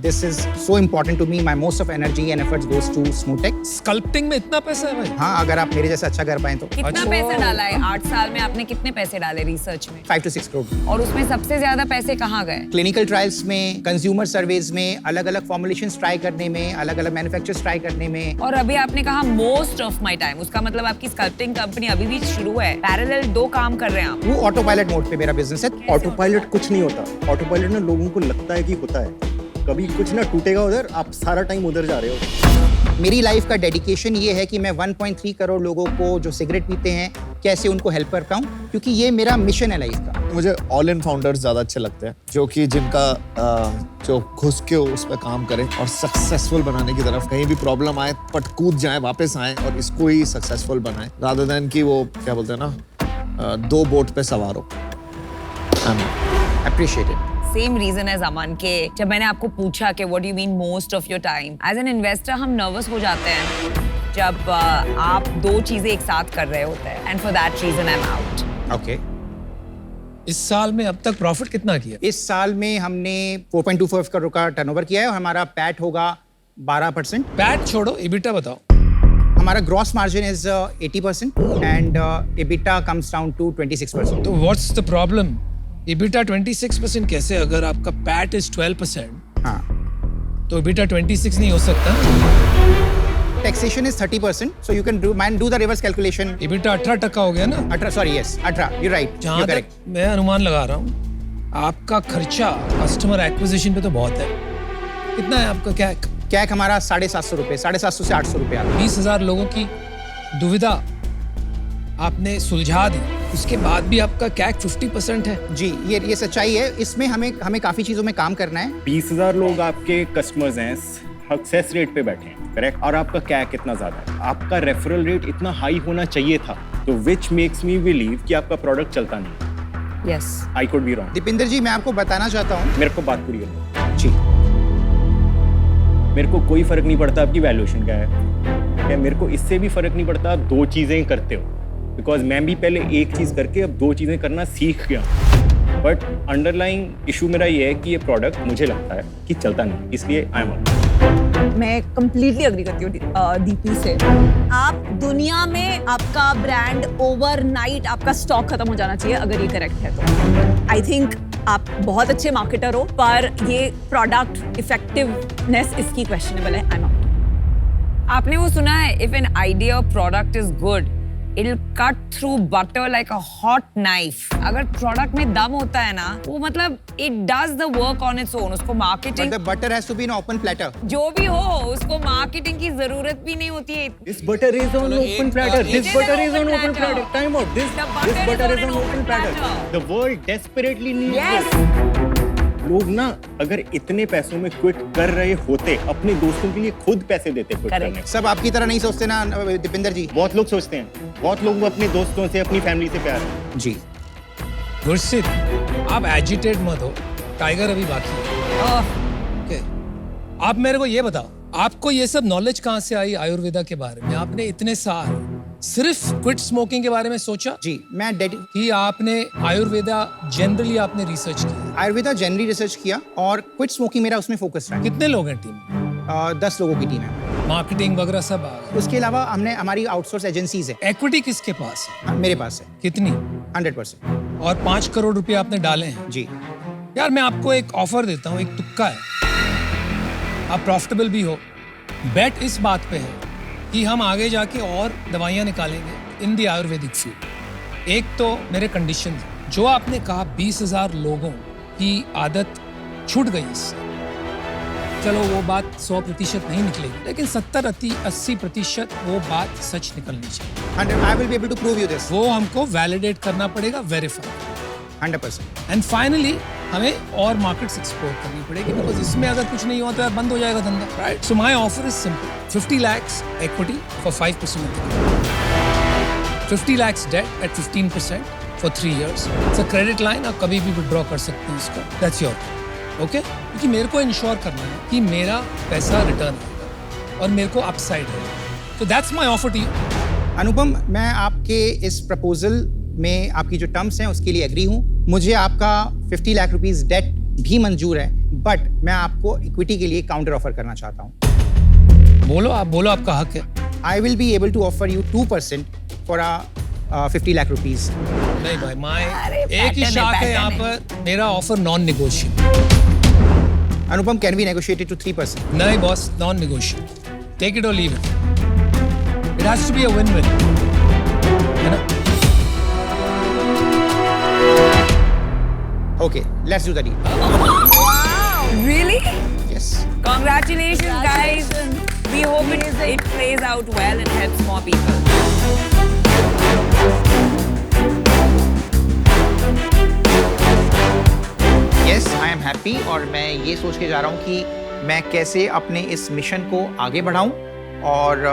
this is so important to me, my most of energy and efforts goes to Smootek. Sculpting में इतना पैसा है भाई? हाँ, अगर आप मेरे जैसा अच्छा कर पाए तो कितना पैसा डाला है 8 साल में? आपने कितने पैसे डाले रिसर्च में? 5 to 6 करोड़। और उसमें सबसे ज्यादा पैसे कहाँ गए? क्लिनिकल ट्रायल्स में, कंज्यूमर सर्वेज में, अलग-अलग फॉर्मुलेशंस ट्राई करने में, अलग-अलग मैन्युफैक्चरर्स ट्राई करने में। और अभी आपने कहा मोस्ट ऑफ माय टाइम, उसका मतलब आपकी स्कल्पटिंग कंपनी अभी भी शुरू है, पैरेलल 2 काम कर रहे हैं आप। वो ऑटो पायलट मोड पे मेरा बिजनेस है। ऑटो पायलट कुछ नहीं होता। ऑटो पायलट ना लोगों को लगता है कि होता है, कभी कुछ ना टूटेगा उधर, आप सारा टाइम उधर जा रहे हो। मेरी लाइफ का डेडिकेशन ये है कि मैं 1.3 करोड़ लोगों को जो सिगरेट पीते हैं कैसे उनको हेल्प कर पाऊँ, क्योंकि ये मेरा मिशन है लाइफ का। मुझे ऑल इन फाउंडर्स ज्यादा अच्छे लगते हैं, जो कि जिनका जो घुस के उस पर काम करें और सक्सेसफुल बनाने की तरफ, कहीं भी प्रॉब्लम आए पट कूद जाए, वापस आए और इसको ही सक्सेसफुल बनाए, रादर देन कि वो क्या बोलते हैं ना 2 बोट पे सवार हो। अप्रिशिएटेड। सेम रीजन है अमन के जब मैंने आपको पूछा कि what do you mean most of your time, as an investor हम नर्वस हो जाते हैं जब आप 2 चीजें एक साथ कर रहे होते हैं, and for that reason I am out. Okay. इस साल में अब तक प्रॉफिट कितना किया? इस साल में हमने 4.25 करोड़ का टर्नओवर किया है और हमारा पैट होगा 12%। पैट छोड़ो, इबिटा बताओ। हमारा gross margin is 80% and EBITDA comes down to 26%। तो व्हाट्स द प्रॉब्लम? इबिटा 26% कैसे, अगर आपका पैट इज 12%? हाँ। तो इबिटा 26 नहीं हो सकता। Taxation is 30%, so you can do the reverse calculation. EBITDA 18% हो गया ना? 18, sorry, yes, 18, you're right, जहाँ you're तक correct. मैं अनुमान लगा रहा हूँ, आपका खर्चा कस्टमर एक्विजिशन पे तो बहुत है। कितना है आपका कैक? कैक हमारा 750 रुपए, 750 से 800 रुपए आता है। 20,000 लोगों की दुविधा आपने सुलझा दी, उसके बाद भी आपका कैक 50% है। जी, ये सच्चाई है। इसमें हमें काफी चीजों में काम करना है। 20,000 लोग आपके कस्टमर्स हैं, सक्सेस रेट पे बैठे हैं, करेक्ट? और आपका कैक कितना ज्यादा है, आपका रेफरल रेट इतना हाई होना चाहिए था, तो विच मेक्स मी बिलीव कि आपका प्रोडक्ट चलता नहीं। Yes, I could be wrong. Deepinder ji, मैं आपको बताना चाहता हूँ। मेरे को बात पूरी करनी। जी। मेरे को कोई फर्क नहीं पड़ता आपकी वैल्यूएशन क्या है, क्या मेरे को इससे भी फर्क नहीं पड़ता आप 2 चीजें करते हो, बिकॉज मैं भी पहले एक चीज करके अब 2 चीजें करना सीख गया। बट अंडरलाइंग इशू मेरा ये है कि ये प्रोडक्ट मुझे लगता है कि चलता नहीं, इसलिए आई एम। मैं कंप्लीटली अग्री करती हूँ दीपी से। आप दुनिया में आपका ब्रांड ओवरनाइट आपका स्टॉक खत्म हो जाना चाहिए, अगर ये करेक्ट है तो। आई थिंक आप बहुत अच्छे मार्केटर हो, पर ये प्रोडक्ट इफेक्टिवनेस इसकी क्वेश्चनेबल है। आई एम आउट। आपने वो सुना है, इफ एन आइडिया और product is good it'll cut through butter like a hot knife. अगर प्रोडक्ट में दम होता है ना, वो मतलब it does the work on its own. उसको marketing, But the butter has to be in open platter. जो भी हो, उसको मार्केटिंग की जरूरत भी नहीं होती है। This butter is on open platter. This butter is on open platter. Time out. This butter is on open platter. The world desperately needs Yes. it. लोग ना अगर इतने पैसों में क्विट कर रहे होते, अपने दोस्तों के लिए खुद पैसे देते क्विट Correct. करने। सब आपकी तरह नहीं सोचते ना दीपिंदर जी। बहुत लोग सोचते हैं, बहुत लोग अपने दोस्तों से, अपनी फैमिली से प्यार है। जी। गुरसित, आप एजिटेट मत हो, टाइगर अभी बाकी है। Okay. आप मेरे को ये बताओ, आपको ये सब नॉलेज कहाँ से आई आयुर्वेदा के बारे में? आपने इतने साल सिर्फ क्विट स्मोकिंग के बारे में सोचा जी, मैं कि आपने आयुर्वेदा जनरली आपने रिसर्च किया? आयुर्वेदा जनरली रिसर्च किया और क्विट स्मोकिंग मेरा उसमें फोकस रहा। कितने लोग हैं टीम में? 10 लोगों की टीम है। मार्केटिंग वगैरह सब आ गए। उसके अलावा हमारी आउटसोर्स एजेंसीज है। इक्विटी किसके पास है? मेरे पास है कितनी? 100%। और 5 करोड़ रुपए आपने डाले हैं। जी। यार मैं आपको एक ऑफर देता हूँ, एक तुक्का है, आप प्रॉफिटेबल भी हो। बेट इस बात पे है कि हम आगे जाके और दवाइयाँ निकालेंगे इन दी आयुर्वेदिक फील्ड। एक तो मेरे कंडीशन जो आपने कहा 20,000 लोगों की आदत छूट गई इससे, चलो वो बात 100% नहीं निकलेगी, लेकिन 70-80% वो बात सच निकलनी चाहिए। I will be able to prove you this. वो हमको वैलिडेट करना पड़ेगा, वेरीफाई। 100%। एंड फाइनली हमें और मार्केट्स एक्सप्लोर करनी पड़ेगी, बिकॉज इसमें अगर कुछ नहीं हुआ तो यार बंद हो जाएगा धंधा, right? So my offer is simple, 50 lakhs equity for 5% of the company, 50 lakhs debt at 15% for 3 years. It's a credit line, आप कभी भी विड्रॉ कर सकते हैं इसका। That's your okay? क्योंकि मेरे को इंश्योर करना है कि मेरा पैसा रिटर्न आएगा और मेरे को अपसाइड है। So that's my offer to you. अनुपम, मैं आपके इस प्रपोजल में आपकी जो टर्म्स हैं उसके लिए एग्री हूँ। मुझे आपका 50 लाख रुपीस डेट भी मंजूर है, बट मैं आपको इक्विटी के लिए काउंटर ऑफर करना चाहता हूँ। बोलो, आपका हक है। I will be able to offer you 2% for a 50 lakh rupees. नहीं भाई, मैं अरे एक ही pattern है, शाख है pattern यहाँ है। पर, मेरा offer non negotiable. Anupam, can we negotiate it to 3%? नहीं boss, non negotiable. Take it और leave it. It has to be a win-win, है ना? Okay, let's do the deal. Really? Yes. Congratulations, guys. We hope it plays out well and helps more people. Yes, I am happy और मैं ये सोच के जा रहा हूँ कि मैं कैसे अपने इस मिशन को आगे बढ़ाऊं और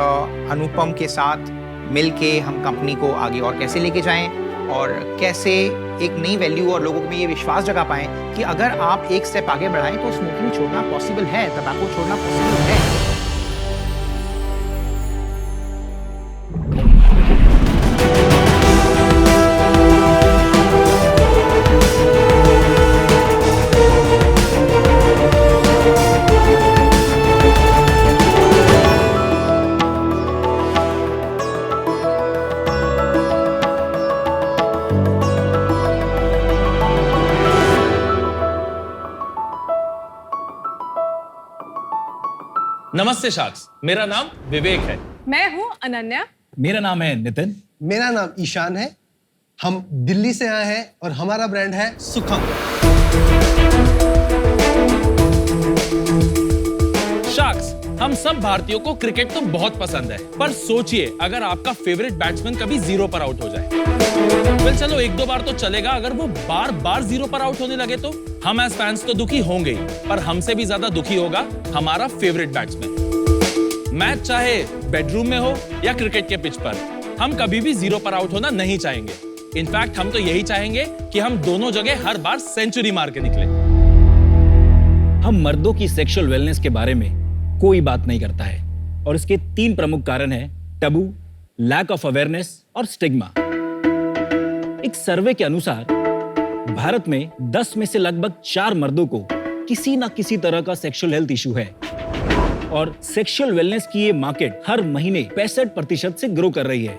अनुपम के साथ मिलके हम कंपनी को आगे और कैसे लेके जाएं और कैसे एक नई वैल्यू और लोगों में ये विश्वास जगा पाएं कि अगर आप एक स्टेप आगे बढ़ाएं तो स्मोकिंग छोड़ना पॉसिबल है, तंबाकू छोड़ना पॉसिबल है। नमस्ते शाक्स, मेरा नाम विवेक है। मैं हूँ अनन्या। मेरा नाम है नितिन। मेरा नाम ईशान है। हम दिल्ली से आए हैं और हमारा ब्रांड है सुखम। शाक्स, हम सब भारतीयों को क्रिकेट तो बहुत पसंद है, पर सोचिए अगर आपका फेवरेट बैट्समैन कभी जीरो पर आउट हो जाए। वेल चलो, एक दो बार तो चलेगा, अगर वो बार बार जीरो पर आउट होने लगे तो हम एज फैंस तो दुखी होंगे ही, पर हमसे भी ज्यादा दुखी होगा हमारा फेवरेट बैट्समैन। मैच चाहे बेडरूम में हो या क्रिकेट के पिच पर, हम कभी भी जीरो पर आउट होना नहीं चाहेंगे। इनफैक्ट हम तो यही चाहेंगे कि हम दोनों जगह हर बार सेंचुरी मार के निकले। हम मर्दों की सेक्सुअल वेलनेस के बारे में कोई बात नहीं करता है और इसके 3 प्रमुख कारण हैं: टबू, लैक ऑफ अवेयरनेस और स्टिग्मा। एक सर्वे के अनुसार भारत में 10 में से लगभग 4 मर्दों को किसी ना किसी तरह का सेक्सुअल हेल्थ इशू है और सेक्सुअल वेलनेस की ये मार्केट हर महीने 65% से ग्रो कर रही है।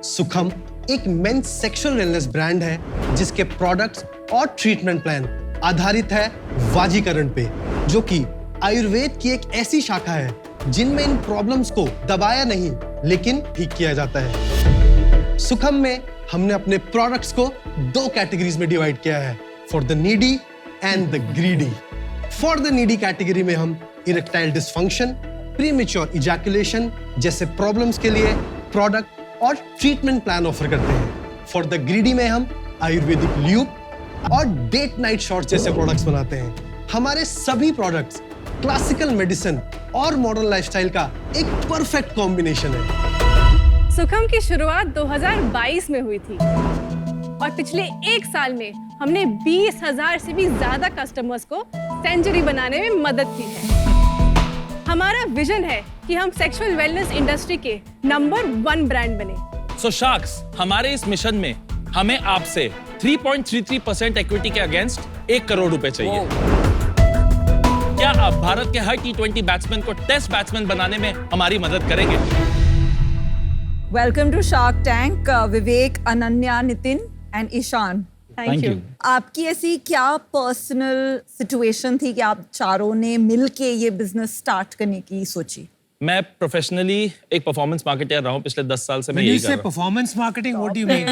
सुखम एक मेंस सेक्सुअल वेलनेस ब्रांड है जिसके प्रोडक्ट्स और ट्रीटमेंट प्लान आधारित है वाजीकरण पे, जो कि आयुर्वेद की एक ऐसी शाखा है जिनमें इन प्रॉब्लम्स को दबाया नहीं लेकिन ठीक किया जाता है। सुखम में हमने अपने प्रोडक्ट्स को 2 कैटेगरीज में डिवाइड किया है, for the needy and the greedy. For the needy category में हम इरेक्टाइल डिसफंक्शन, प्रीमेच्योर इजैकुलेशन जैसे प्रॉब्लम्स के लिए प्रोडक्ट और ट्रीटमेंट प्लान ऑफर करते हैं। फॉर द ग्रीडी में हम आयुर्वेदिक ल्यूब और डेट नाइट शॉट्स जैसे प्रोडक्ट्स बनाते हैं। हमारे सभी प्रोडक्ट्स क्लासिकल मेडिसिन और मॉडर्न लाइफस्टाइल का एक परफेक्ट कॉम्बिनेशन है। सुखम की शुरुआत 2022 में हुई थी और पिछले 1 साल में हमने 20,000 से भी ज्यादा कस्टमर्स को सेंचुरी बनाने में मदद की है। हमारा विजन है कि हम सेक्सुअल वेलनेस इंडस्ट्री के नंबर 1 ब्रांड बने। सो शाक्स, हमारे इस मिशन में हमें आपसे 3.33% इक्विटी के अगेंस्ट 1 करोड़ रुपए चाहिए। क्या आप भारत के हर T20 बैट्समैन को टेस्ट बैट्समैन बनाने में हमारी मदद करेंगे? Welcome to Shark Tank, Vivek, Ananya, Nitin and Ishan. Thank you. आपकी ऐसी क्या पर्सनल सिचुएशन थी कि आप चारों ने मिलके ये बिजनेस स्टार्ट करने की सोची? मैं प्रोफेशनली एक परफॉर्मेंस मार्केटर रहा हूं पिछले 10 साल से। मैं यही कर रहा हूं। Performance marketing, what do you mean?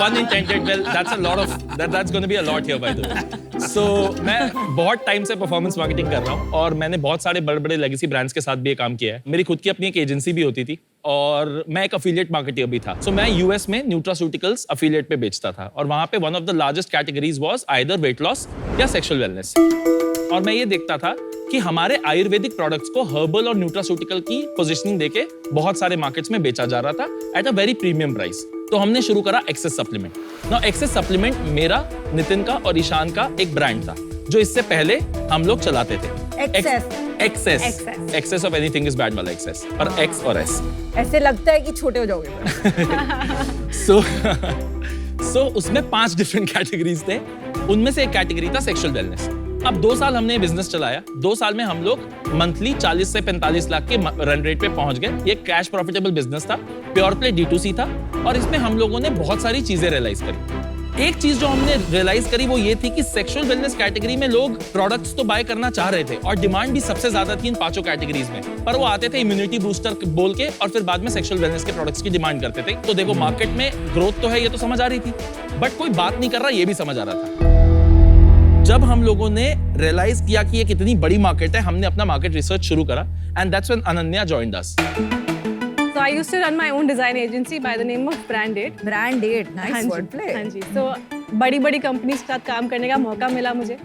Pun intended. Well, that's a lot of that's going to be a lot here by the way. So मैं बहुत टाइम से परफॉर्मेंस मार्केटिंग कर रहा हूँ और मैंने बहुत सारे बड़े-बड़े लेगेसी ब्रांड्स के साथ भी ये काम किया है। मेरी खुद की अपनी एक एजेंसी भी होती थी और मैं एक अफिलिएट मार्केटर भी था। So मैं यूएस में न्यूट्रास्यूटिकल्स अफिलिएट पे बेचता था और वहाँ पे one of the largest categories was either weight loss या सेक्सुअल वेलनेस। और मैं ये देखता था कि हमारे आयुर्वेदिक प्रोडक्ट्स को हर्बल और न्यूट्रास्यूटिकल की पोजीशनिंग देके बहुत सारे मार्केट्स में बेचा जा रहा था at a very premium price. तो हमने शुरू करा excess supplement. Now excess supplement मेरा, नितिन का और ईशान का एक ब्रांड था जो इससे पहले हम लोग चलाते थे। Excess of anything is bad वाला एक्सेस, और एक्स और एस। ऐसे लगता है कि छोटे हो जाओगे। सो उसमें 5 डिफरेंट कैटेगरीज थे। उनमें से एक कैटेगरी था सेक्सुअल वेलनेस। अब 2 साल हमने बिजनेस चलाया। 2 साल में हम लोग मंथली 40 से 45 लाख के रन रेट पे पहुंच गए। ये कैश प्रॉफिटेबल बिजनेस था, प्योर प्ले D2C था, और इसमें हम लोगों ने बहुत सारी चीजें रियलाइज करी। एक चीज जो हमने रियलाइज करी वो ये थी कि सेक्सुअल वेलनेस कैटेगरी में लोग प्रोडक्ट्स तो बाय करना चाह रहे थे और डिमांड भी सबसे ज्यादा थी इन 5 कैटेगरीज में, पर वो आते थे इम्यूनिटी बूस्टर बोल के और फिर बाद में सेक्सुअल वेलनेस के प्रोडक्ट्स की डिमांड करते थे। तो देखो मार्केट में ग्रोथ तो है, ये तो समझ आ रही थी, बट कोई बात नहीं कर रहा, ये भी समझ आ रहा था। जब हम लोगों ने रियलाइज किया कि ये कितनी बड़ी मार्केट है, हमने अपना मार्केट रिसर्च शुरू करा, and that's when Ananya joined us. So I used to run my own design agency by the name of Brand8. Brand8, nice हाँ जी, wordplay. हाँ जी, so बड़ी कंपनीज के साथ काम करने का मौका मिला मुझे,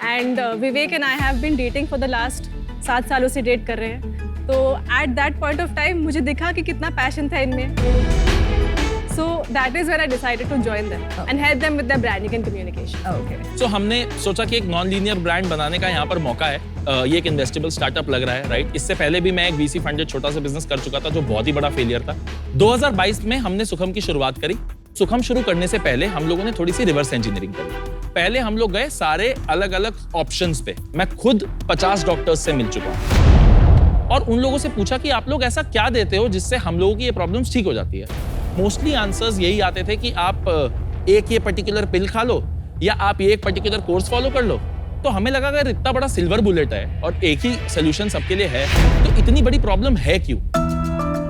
and Vivek and I have been dating for the last 7 सालों से डेट कर रहे हैं। तो at that point of time मुझे दिखा कि कितना पैशन था इनमें, so that is when I decided to join them and help them with their branding and communication. Okay. So हमने सोचा कि एक नॉन लीनियर ब्रांड बनाने का यहाँ पर मौका है। ये एक इन्वेस्टेबल स्टार्टअप लग रहा है, राइट? इससे पहले भी मैं एक VC फंडेड छोटा सा बिजनेस कर चुका था जो बहुत ही बड़ा फेलियर था। 2022 में हमने सुखम की शुरुआत करी। सुखम शुरू करने से पहले हम लोगों ने थोड़ी सी रिवर्स इंजीनियरिंग करी। पहले हम लोग गए सारे अलग अलग ऑप्शंस पे। मैं खुद 50 डॉक्टर्स से मिल चुका हूँ और उन लोगों से पूछा कि आप लोग ऐसा क्या देते हो जिससे हम लोगों की ये प्रॉब्लम्स ठीक हो जाती है। मोस्टली आंसर्स यही आते थे कि आप एक ये पर्टिकुलर पिल खा लो या आप ये एक पर्टिकुलर कोर्स फॉलो कर लो। तो हमें लगा अगर इतना बड़ा सिल्वर बुलेट है और एक ही सोल्यूशन सबके लिए है तो इतनी बड़ी प्रॉब्लम है क्यों?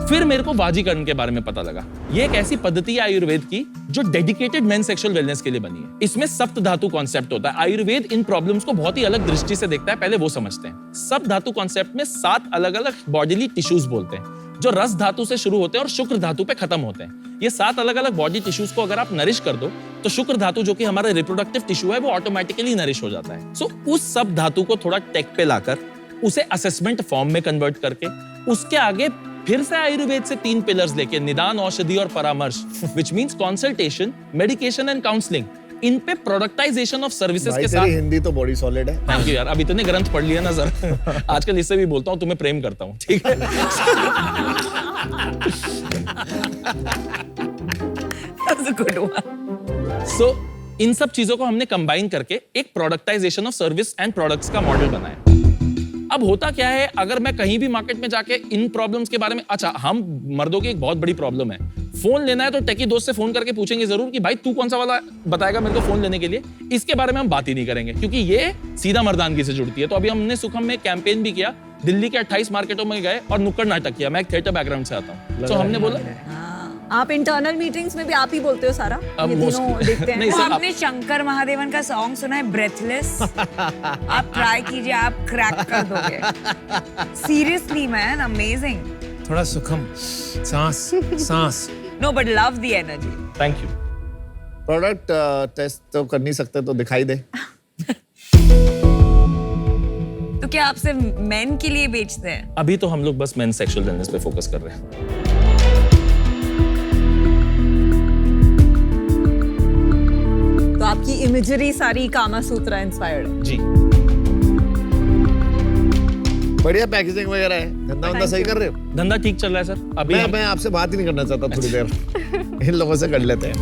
फिर मेरे को वाजीकरण के बारे में पता लगा। ये एक ऐसी पद्धति है आयुर्वेद की जो डेडिकेटेड मेन सेक्सुअल वेलनेस के लिए बनी है। इसमें सप्त धातु कॉन्सेप्ट होता है। आयुर्वेद इन प्रॉब्लम्स को बहुत ही अलग दृष्टि से देखता है, पहले वो समझते हैं। सप्त धातु कॉन्सेप्ट में 7 अलग अलग बॉडीली टिश्यूज बोलते हैं जो रस धातु से शुरू होते हैं और शुक्र धातु पे खत्म होते हैं। ये 7 अलग अलग बॉडी टिश्यूज को अगर आप नरिश कर दो तो शुक्र धातु जो कि हमारा रिप्रोडक्टिव टिश्यू है वो ऑटोमेटिकली नरिश हो जाता है। सो उस सब धातु को थोड़ा टेक पे लाकर उसे असेसमेंट फॉर्म में कन्वर्ट करके उसके आगे फिर से आयुर्वेद से 3 पिलर्स लेके निदान, औषधि और परामर्श, which means consultation, medication and counselling, इन पे प्रोडक्टाइजेशन ऑफ सर्विसेज के साथ। हिंदी तो बॉडी सॉलिड है। थैंक यू यार, अब इतने ग्रंथ पढ़ लिया ना सर। आजकल इससे भी बोलता हूँ तुम्हें प्रेम करता हूँ, ठीक है? That's a good one. So, इन सब चीजों को हमने कंबाइन करके एक प्रोडक्टाइजेशन ऑफ सर्विस एंड प्रोडक्ट्स का मॉडल बनाया। अब होता क्या है, अगर मैं कहीं भी मार्केट में जाके इन प्रॉब्लम्स के बारे में, अच्छा हम मर्दों की एक बहुत बड़ी प्रॉब्लम है, फोन लेना है तो टेकी दोस्त से फोन करके पूछेंगे जरूर कि भाई तू कौन सा वाला बताएगा मेरे को फोन लेने के लिए। इसके बारे में हम बात ही नहीं करेंगे क्योंकि ये सीधा मर्दानगी से जुड़ती है। तो अभी हमने सुखम में कैंपेन भी किया, दिल्ली के 28 मार्केटों में गए और नुक्कड़ नाटक किया। मैं एक थिएटर बैकग्राउंड से आता हूँ, तो हमने बोला आप इंटरनल मीटिंग्स में भी आप ही बोलते हो सारा, ये तीनों देखते हैं। नहीं, वो सर, आपने शंकर महादेवन का सॉन्ग सुना है ब्रेथलेस? आप ट्राई कीजिए, आप क्रैक कर दोगे। Seriously man, amazing. थोड़ा सुखम, सांस सांस। No but love the energy. Thank you. Product test तो कर नहीं सकते तो दिखाई दे। तो क्या आप सिर्फ मेन के लिए बेचते हैं? अभी तो हम लोग बस मेन सेक्सुअल वेलनेस पे फोकस कर रहे हैं। तो आपकी इमेजरी सारी कामा सूत्रा इंस्पायर्ड है। जी, बढ़िया पैकेजिंग वगैरह है। धंधा सही कर रहे हो? धंधा ठीक चल रहा है सर। अभी मैं आपसे बात ही नहीं करना चाहता थोड़ी देर। इन लोगों से कर लेते हैं।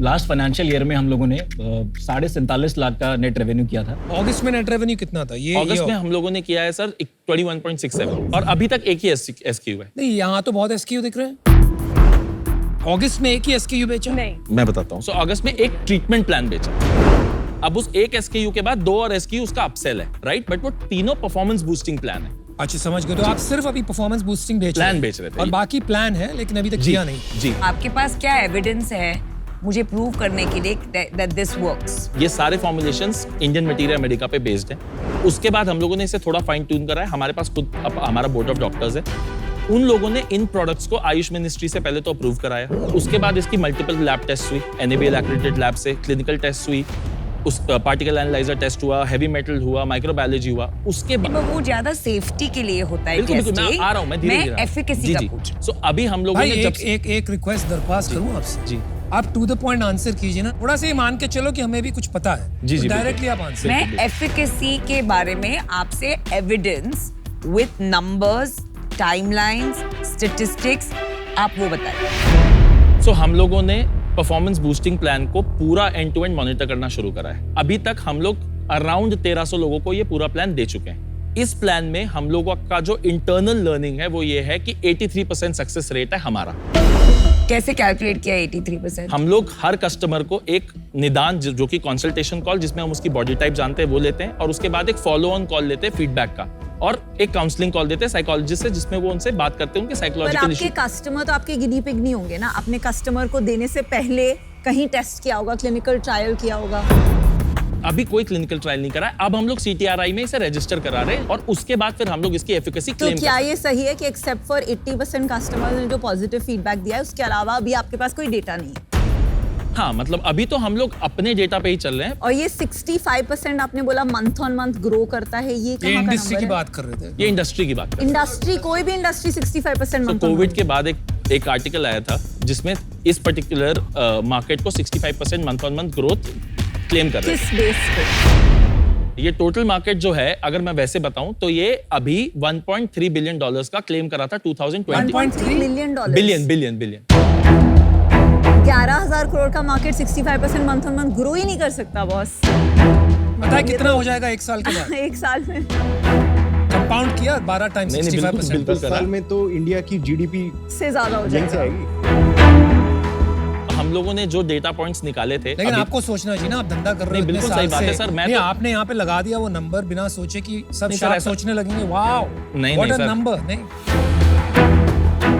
लास्ट फाइनेंशियल ईयर में हम लोगों ने 47.5 लाख का नेट रेवेन्यू किया था। अगस्त में नेट रेवेन्यू कितना था? ये अगस्त में हम लोगों ने किया है सर 21.67 और अभी तक एक ही SKU है। नहीं, यहाँ तो बहुत SKU दिख रहे हैं। अगस्त में एक ही SKU बेचा? नहीं, मैं बताता हूँ। सो अगस्त में एक ट्रीटमेंट प्लान बेचा। अब उस एक SKU के बाद 2 और SKU उसका अपसेल है, राइट? बट वो तीनों परफॉर्मेंस बूस्टिंग प्लान है। अच्छा, समझ गए। तो आप सिर्फ अभी परफॉर्मेंस बूस्टिंग प्लान बेच रहे थे और बाकी प्लान है लेकिन अभी तक किया नहीं। जी, आपके पास क्या एविडेंस है मुझे प्रूव करने के लिए that this works? ये सारे फॉर्मुलेशंस इंडियन मटेरियल अमेरिका पे बेस्ड हैं। उसके बाद हम लोगों ने इसे थोड़ा फाइन ट्यून करा है। हमारे पास खुद हमारा बोर्ड ऑफ डॉक्टर्स है। उन लोगों ने इन प्रोडक्ट्स को आयुष मिनिस्ट्री से पहले तो अप्रूव कराया। उसके बाद इसकी मल्टीपल लैब टेस्ट हुई, NABL एक्रेडिटेड लैब से क्लिनिकल टेस्ट हुई, उस पार्टिकल एनालाइजर टेस्ट हुआ, हेवी मेटल हुआ, माइक्रोबायोलॉजी हुआ। उसके बाद वो ज्यादा सेफ्टी के लिए होता है। बिल्कुल बिल्कुल, मैं आ रहा हूँ, मैं धीरे-धीरे मैं एफिकेसी का पूछ। सो अभी हम लोगों भाई ने जब एक रिक्वेस्ट दरख्वास्त करूं आपसे। जी, आप टू द पॉइंट आंसर कीजिए ना, थोड़ा सा ये मान के चलो कि हमें भी कुछ पता है। जी, डायरेक्टली आप आंसर। मैं एफिकेसी के बारे में आपसे evidence with numbers, timelines, statistics, आप वो बताइए। सो हम लोगों ने परफॉर्मेंस बूस्टिंग प्लान को पूरा एंड टू एंड मॉनिटर करना शुरू करा है। अभी तक हम लोग अराउंड 1300 लोगों को ये पूरा प्लान दे चुके हैं। इस प्लान में हम लोगों का जो इंटरनल लर्निंग है वो ये है कि 83% सक्सेस रेट है हमारा। कैसे कैलकुलेट किया 83%? हम लोग हर कस्टमर को एक निदान जो कि कंसल्टेशन कॉल, जिसमें हम उसकी बॉडी टाइप जानते हैं वो लेते हैं, और उसके बाद एक फॉलो ऑन कॉल लेते हैं फीडबैक का, और एक काउंसलिंग कॉल देते हैं साइकोलॉजिस्ट से, जिसमें वो उनसे बात करते हैं उनके पर साइकोलॉजिकल आपके इशू। कस्टमर तो आपके गिनी पिग नहीं होंगे ना, अपने कस्टमर को देने से पहले कहीं टेस्ट किया होगा, क्लिनिकल ट्रायल किया होगा। अभी कोई क्लिनिकल ट्रायल नहीं करा है। अब हम लोग CTRI में इसे रजिस्टर करा रहे हैं, और उसके बाद फिर हम लोग इसकी एफिकेसी तो क्लेम क्या ये सही है कि एक्सेप्ट फॉर 80% कस्टमर्स ने जो पॉजिटिव फीडबैक दिया है, उसके अलावा अभी आपके पास कोई डेटा नहीं है? हाँ, मतलब अभी तो हम लोग अपने डेटा पे ही चल रहे हैं। और ये 65% आपने बोला मंथ ऑन मंथ ग्रो करता है, ये ये कहाँ का इंडस्ट्री की नंबर है? बात कर रहे थे। ये इंडस्ट्री की बात है। इंडस्ट्री, कोई भी इंडस्ट्री 65% तो मंथ ऑन कोविड के बाद एक आर्टिकल आया था जिसमें इस पर्टिकुलर मार्केट को 65% month on month growth claim कर रहे किस बेस पे? थे। ये टोटल मार्केट जो है, अगर मैं वैसे बताऊं तो ये अभी 1.3 बिलियन डॉलर्स का क्लेम करा था 2020। 1.3 मिलियन डॉलर, बिलियन 11,000 करोड़ का market 65% month on month grow ही नहीं कर सकता बॉस। पता है कितना हो जाएगा एक साल के बाद? एक साल में कंपाउंड किया 12 टाइम्स नहीं, बिल्कुल, 65%। बिल्कुल। 10 साल में तो इंडिया की GDP से ज्यादा हो यहीं से जाएगा। आएगी। हम लोगों ने जो डेटा पॉइंट्स निकाले थे, लेकिन अभी- आपको सोचना चाहिए ना, आप धंधा कर रहे नहीं, हो इतने बिल्कुल साल सही बात से। है सर, मैं नहीं, तो- आपने यहाँ पे लगा दिया वो नंबर बिना सोचे कि सब नहीं सर, शायद ऐसा- सोचने लगेंगे वाओ नहीं, व्हाट नहीं अ सर। नंबर। नहीं,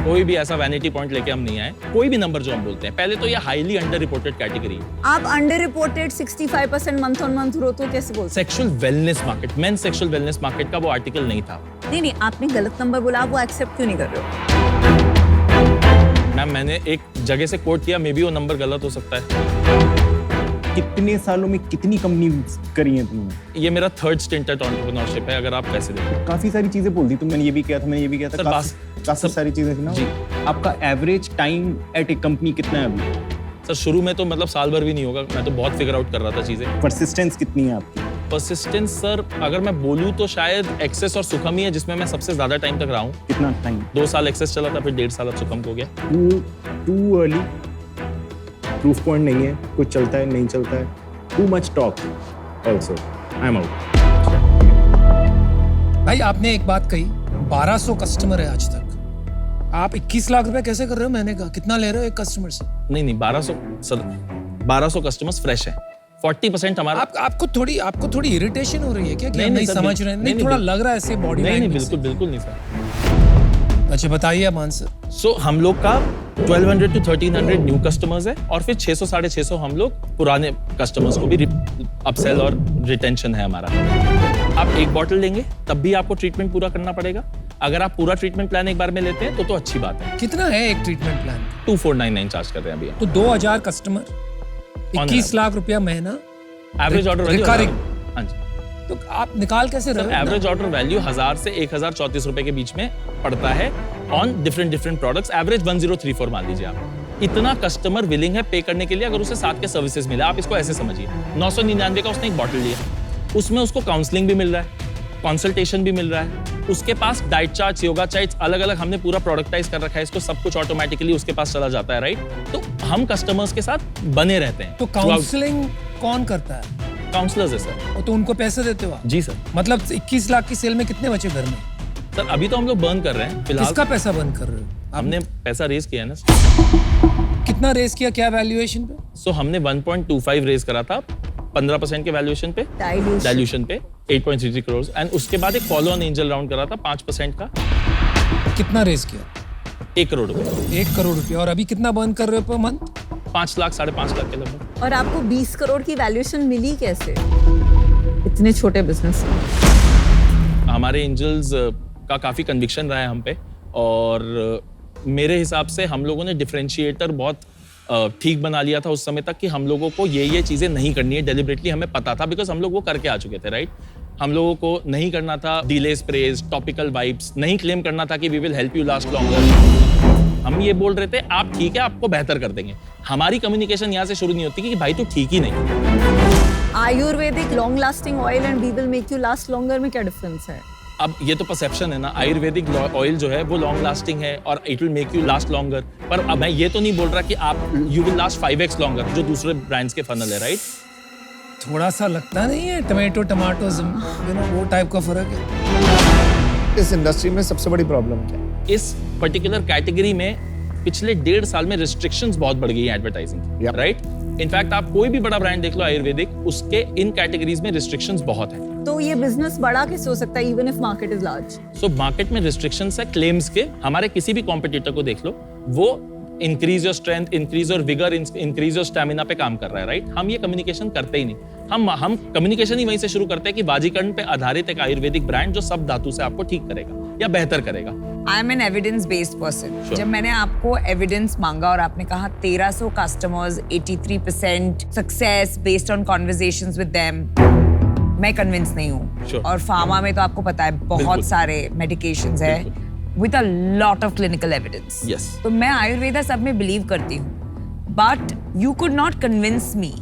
कोई भी ऐसा वैनिटी पॉइंट लेके हम नहीं आए। कोई भी नंबर जो हम बोलते हैं, पहले तो ये हाईली अंडर रिपोर्टेड कैटेगरी है। आप under reported 65% month on month growth को कैसे बोल सकते sexual wellness market, main sexual wellness market का वो आर्टिकल नहीं था। हैं? नहीं, आपने गलत नंबर बोला, आप वो एक्सेप्ट क्यों नहीं कर रहे हो? मैम, मैंने एक जगह से कोट किया, मे बी वो नंबर गलत हो सकता है। कितने सालों में कितनी कंपनी करी है तुमने? ये मेरा थर्ड स्टिंट एट एंटरप्रेन्योरशिप है, अगर आप वैसे देखो। काफी सारी चीजें बोल दी तुम, मैंने ये भी किया था, मैंने ये भी किया था, सर, काफी सारी चीजें थी ना। जी। आपका एवरेज टाइम एट ए कंपनी कितना है अभी? सर, शुरू में तो मतलब साल भर भी नहीं होगा, मैं तो बहुत फिगर आउट कर रहा था चीजें। परसिस्टेंस कितनी है आपकी? परसिस्टेंस सर, अगर मैं बोलूँ तो शायद एक्सेस और सुखम ही है जिसमें मैं सबसे ज्यादा टाइम तक रहा हूँ। कितना टाइम? 2 साल एक्सेस चला था, फिर 1.5 साल अब सुखम को गया। टू अर्ली, प्रूफ पॉइंट नहीं है, कुछ चलता है नहीं चलता है, too much talk also, I am out. भाई आपने एक बात कही, 1200 कस्टमर है आज तक, आप 21 लाख रुपए कैसे कर रहे हो महीने का? कितना ले रहे हो एक कस्टमर से? नहीं 1200 सर, 1200 कस्टमर्स फ्रेश हैं। 40% हमारा। आपको थोड़ी इरिटेशन हो रही है क्या कि नहीं, हम नहीं सर, समझ रहे हैं? नहीं, थोड़ा लग रहा है ऐसे बॉडी नहीं लैंग्वेज बिल्कुल बिल्कुल नहीं सर। से। अच्छा बताइए आप आंसर। सो हम लोग का 1200 to 1300 न्यू कस्टमर्स है, और फिर 600 650 हम लोग पुराने कस्टमर्स को भी अपसेल और रिटेंशन है हमारा। आप एक बॉटल लेंगे तब भी आपको ट्रीटमेंट पूरा करना पड़ेगा। अगर आप पूरा ट्रीटमेंट प्लान एक बार में लेते हैं तो अच्छी बात है। कितना है एक ट्रीटमेंट प्लान? 2499 चार्ज कर रहे हैं अभी। तो 2000 कस्टमर, 21 लाख रुपया महीना, एवरेज ऑर्डर वैल्यू recurring। हाँ जी तो आप निकाल कैसे रहे हो? एवरेज ऑर्डर वैल्यू 1000 से 1034 रुपए के बीच में पड़ता है ऑन डिफरेंट प्रोडक्ट्स। एवरेज 1034 मान लीजिए आप। इतना कस्टमर विलिंग है पे करने के लिए अगर उसे साथ के सर्विसेज मिले। आप इसको ऐसे समझिए, 999 का उसने एक बॉटल लिया, उसमें उसको काउंसलिंग भी मिल रहा है, कंसल्टेशन भी मिल रहा है, उसके पास डाइट चार्ट, योगा चार्ट अलग अलग हमने पूरा प्रोडक्टाइज कर रखा है इसको, सब कुछ ऑटोमेटिकली उसके पास चला जाता है, राइट? तो हम कस्टमर्स के साथ बने रहते हैं। तो काउंसलिंग कौन करता है? काउंसलर्स है सर। तो उनको पैसे देते हो आप? जी सर। मतलब 21 लाख की सेल में कितने बचे घर में? सर अभी तो हम लोग बर्न कर रहे हैं फिलहाल। किसका पैसा बंद कर रहे हो? हमने पैसा रेज किया है ना। कितना रेस किया, क्या वैल्यूएशन पे? सो हमने 1.25 रेज करा था 15% के वैल्यूएशन पे, डाइल्यूशन पे 8.33 करोड़, एंड उसके बाद एक फॉलो ऑन एंजल राउंड करा था 5% का। कितना रेस किया? 1 करोड़ रुपए। 1 करोड़ रुपया। और अभी कितना बर्न कर रहे हो पर मंथ? 5 लाख 5.5 लाख के लगभग। और आपको 20 करोड़ की वैल्यूएशन मिली कैसे इतने छोटे बिजनेस में? हमारे एंजल्स का काफी कन्विक्शन रहा है हम पे, और मेरे हिसाब से हम लोगों ने डिफरेंशिएटर बहुत ठीक बना लिया था उस समय तक कि हम लोगों को ये चीजें नहीं करनी है। डेलिबरेटली हमें पता था, बिकॉज हम लोग वो करके आ चुके थे, राइट? हम लोगों को नहीं करना था डिले स्प्रेज, टॉपिकल वाइब्स, नहीं क्लेम करना था कि we will help you last longer. हम ये बोल रहे थे आप ठीक है, आपको बेहतर कर देंगे। हमारी कम्युनिकेशन यहाँ से शुरू नहीं होती कि भाई तू ठीक ही नहीं। Ayurvedic long lasting oil and we will make you last longer में क्या डिफरेंस है? अब ये तो परसेप्शन है ना, आयुर्वेदिक ऑयल जो है वो लॉन्ग लास्टिंग है और it will make you last longer, पर अब मैं ये तो नहीं बोल रहा कि आप you will last 5x longer जो दूसरे ब्रांड्स के फनल है, राइट? थोड़ा सा लगता नहीं है टमाटो वो टाइप का फर्क है। इस इंडस्ट्री में सबसे बड़ी प्रॉब्लम क्या है? इस पर्टिकुलर कैटेगरी में पिछले 1.5 साल में रिस्ट्रिक्शंस बहुत बढ़ गई है एडवर्टाइजिंग की, Yep. राइट? इनफैक्ट आप कोई भी बड़ा ब्रांड देख लो आयुर्वेदिक, उसके इन कैटेगरीज में रिस्ट्रिक्शंस बहुत हैं। तो ये बिजनेस बड़ा कैसे हो सकता है even if market is large? So market में रिस्ट्रिक्शंस है क्लेम्स के। हमारे किसी भी कॉम्पिटिटर को देख लो, वो increase your strength, increase your vigour, increase your stamina पे काम कर रहा है, राइट? हम ये कम्युनिकेशन करते ही नहीं। हम कम्युनिकेशन ही वहीं से शुरू करते हैं कि बाजीकरण पे आधारित एक आयुर्वेदिक ब्रांड जो सब धातु से आपको ठीक करेगा या बेहतर करेगा। I am an evidence based person. Sure. जब मैंने आपको एविडेंस मांगा और आपने कहा 1300 customers, 83% success based on conversations with them, मैं कन्विंस नहीं हूँ। Sure. और फार्मा में तो आपको पता है बहुत बिल्कुल। सारे मेडिकेशंस है with a lot of clinical evidence. Yes. तो मैं आयुर्वेदा सब में बिलीव करती हूँ, but you could not convince me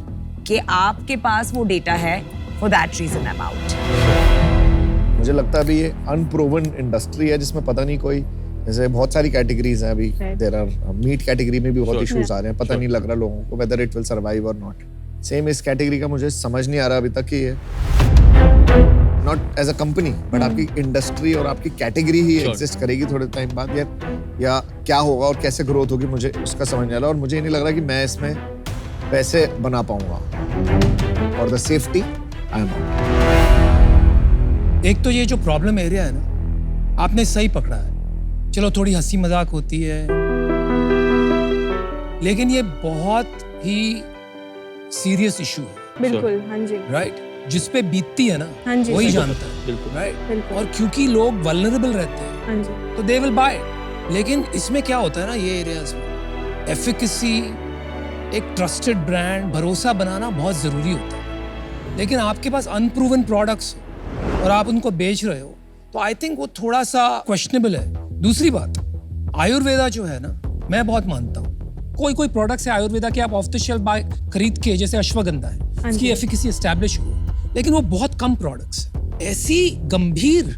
कि आपके पास वो डेटा है। For that reason I am out. मुझे लगता है अभी ये अनप्रूवन इंडस्ट्री है जिसमें पता नहीं कोई, जैसे बहुत सारी कैटेगरीज हैं अभी, देयर आर मीट कैटेगरी में भी बहुत इश्यूज आ रहे हैं, पता नहीं लग रहा लोगों को वेदर इट विल सर्वाइव और नॉट। सेम इस कैटेगरी का मुझे समझ नहीं आ रहा अभी तक कि ये not as a company but आपकी इंडस्ट्री और आपकी कैटेगरी ही एग्जिस्ट करेगी थोड़े टाइम बाद, या क्या होगा और कैसे ग्रोथ होगी, मुझे उसका समझ नहीं आ रहा। और मुझे ये नहीं लग रहा कि मैं इसमें पैसे बना पाऊंगा। और द सेफ्टी आई एम एक तो ये जो प्रॉब्लम एरिया है ना, आपने सही पकड़ा है। चलो थोड़ी हंसी मजाक होती है, लेकिन ये बहुत ही सीरियस इशू है, बिल्कुल, हाँ जी, राइट? जिस पे बीतती है ना, हाँ जी, वही बिल्कुल, जानता है, बिल्कुल। राइट? बिल्कुल। और क्योंकि लोग वल्नरेबल रहते हैं, हाँ जी, तो दे विल बाय। लेकिन इसमें क्या होता है ना, ये एरियाज में एफिकेसी, एक ट्रस्टेड ब्रांड, भरोसा बनाना बहुत जरूरी होता है। लेकिन आपके पास अनप्रूवन प्रोडक्ट्स और आप उनको बेच रहे हो, तो आई थिंक वो थोड़ा सा क्वेश्चनेबल है। दूसरी बात, आयुर्वेदा जो है ना, मैं बहुत मानता हूँ, कोई प्रोडक्ट्स है आयुर्वेदा के आप ऑफ द शेल्फ बाय खरीद के, जैसे अश्वगंधा है, इसकी एफिकेसी एस्टैब्लिश हो, लेकिन वो बहुत कम प्रोडक्ट्स है। ऐसी गंभीर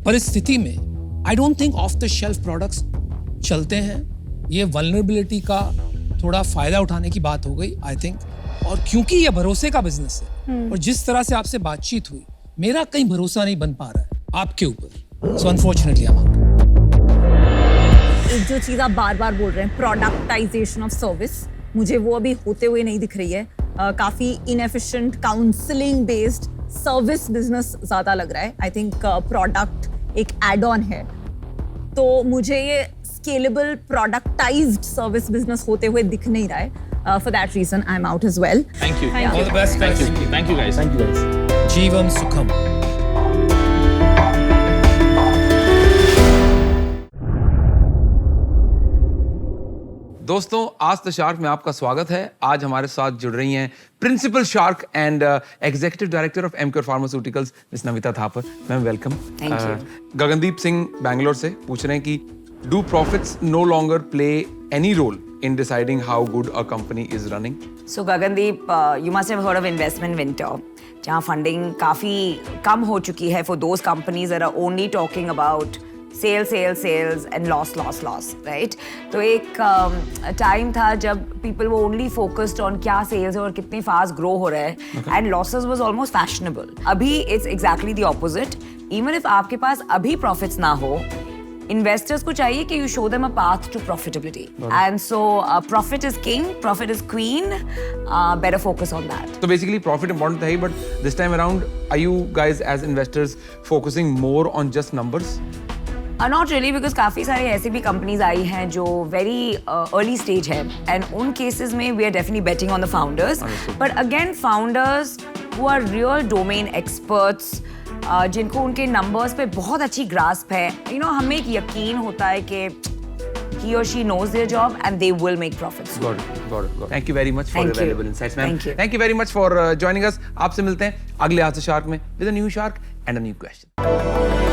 परिस्थिति में I don't think of the shelf products चलते हैं। ये वल्नरेबिलिटी का थोड़ा फायदा उठाने की बात हो गई आई थिंक। और क्योंकि ये भरोसे का बिजनेस है और जिस तरह से आपसे बातचीत हुई, मेरा कहीं भरोसा नहीं बन पा रहा है आपके ऊपर। सो अनफॉर्चुनेटली आई एम एक जो चीज आप बार बार बोल रहे हैं, प्रोडक्टाइजेशन ऑफ सर्विस, मुझे वो अभी होते हुए नहीं दिख रही है। काफी inefficient counselling based service business ज्यादा लग रहा है। आई थिंक प्रोडक्ट एक एड ऑन है, तो मुझे ये स्केलेबल प्रोडक्टाइज्ड सर्विस बिजनेस होते हुए दिख नहीं रहा है। For that reason I am out as well. Thank you, Thank all the best, thank you guys. जीवम सुखम। दोस्तों, आज द शार्क में आपका स्वागत है। आज हमारे साथ जुड़ रही हैं principal shark and executive director of Emcure Pharmaceuticals miss Namita Thapar. Ma'am welcome. Thank you. Gagandeep Singh Bangalore से पूछ रहे हैं कि do profits no longer play any role in deciding how good a company is running? So Gagandeep, you must have heard of investment winter, जहाँ funding काफी कम हो चुकी है for those companies that are only talking about sales and loss, right? तो एक time था जब people were only focused on क्या sales है और कितनी fast grow हो रहा है, and losses was almost fashionable. अभी it's exactly the opposite. Even if आपके पास अभी profits ना हो, investors को चाहिए कि you show them a path to profitability. And so profit is king, profit is queen. Better focus on that. So basically profit important है, but this time around, are you guys as investors focusing more on just numbers? Not really, because काफी सारे ऐसे भी companies आई हैं जो very early stage है, and उन cases में we are definitely betting on the founders. Understood. But again, founders who are real domain experts, जिनको उनके numbers पे बहुत अच्छी grasp है, you know, हमें एक यकीन होता है कि he or she knows their job and they will make profits. Got it. Thank you very much for Thank your you. valuable insights, ma'am. Thank you. Thank you very much for joining us. आपसे मिलते हैं अगले आज द शार्क में with a new shark and a new question.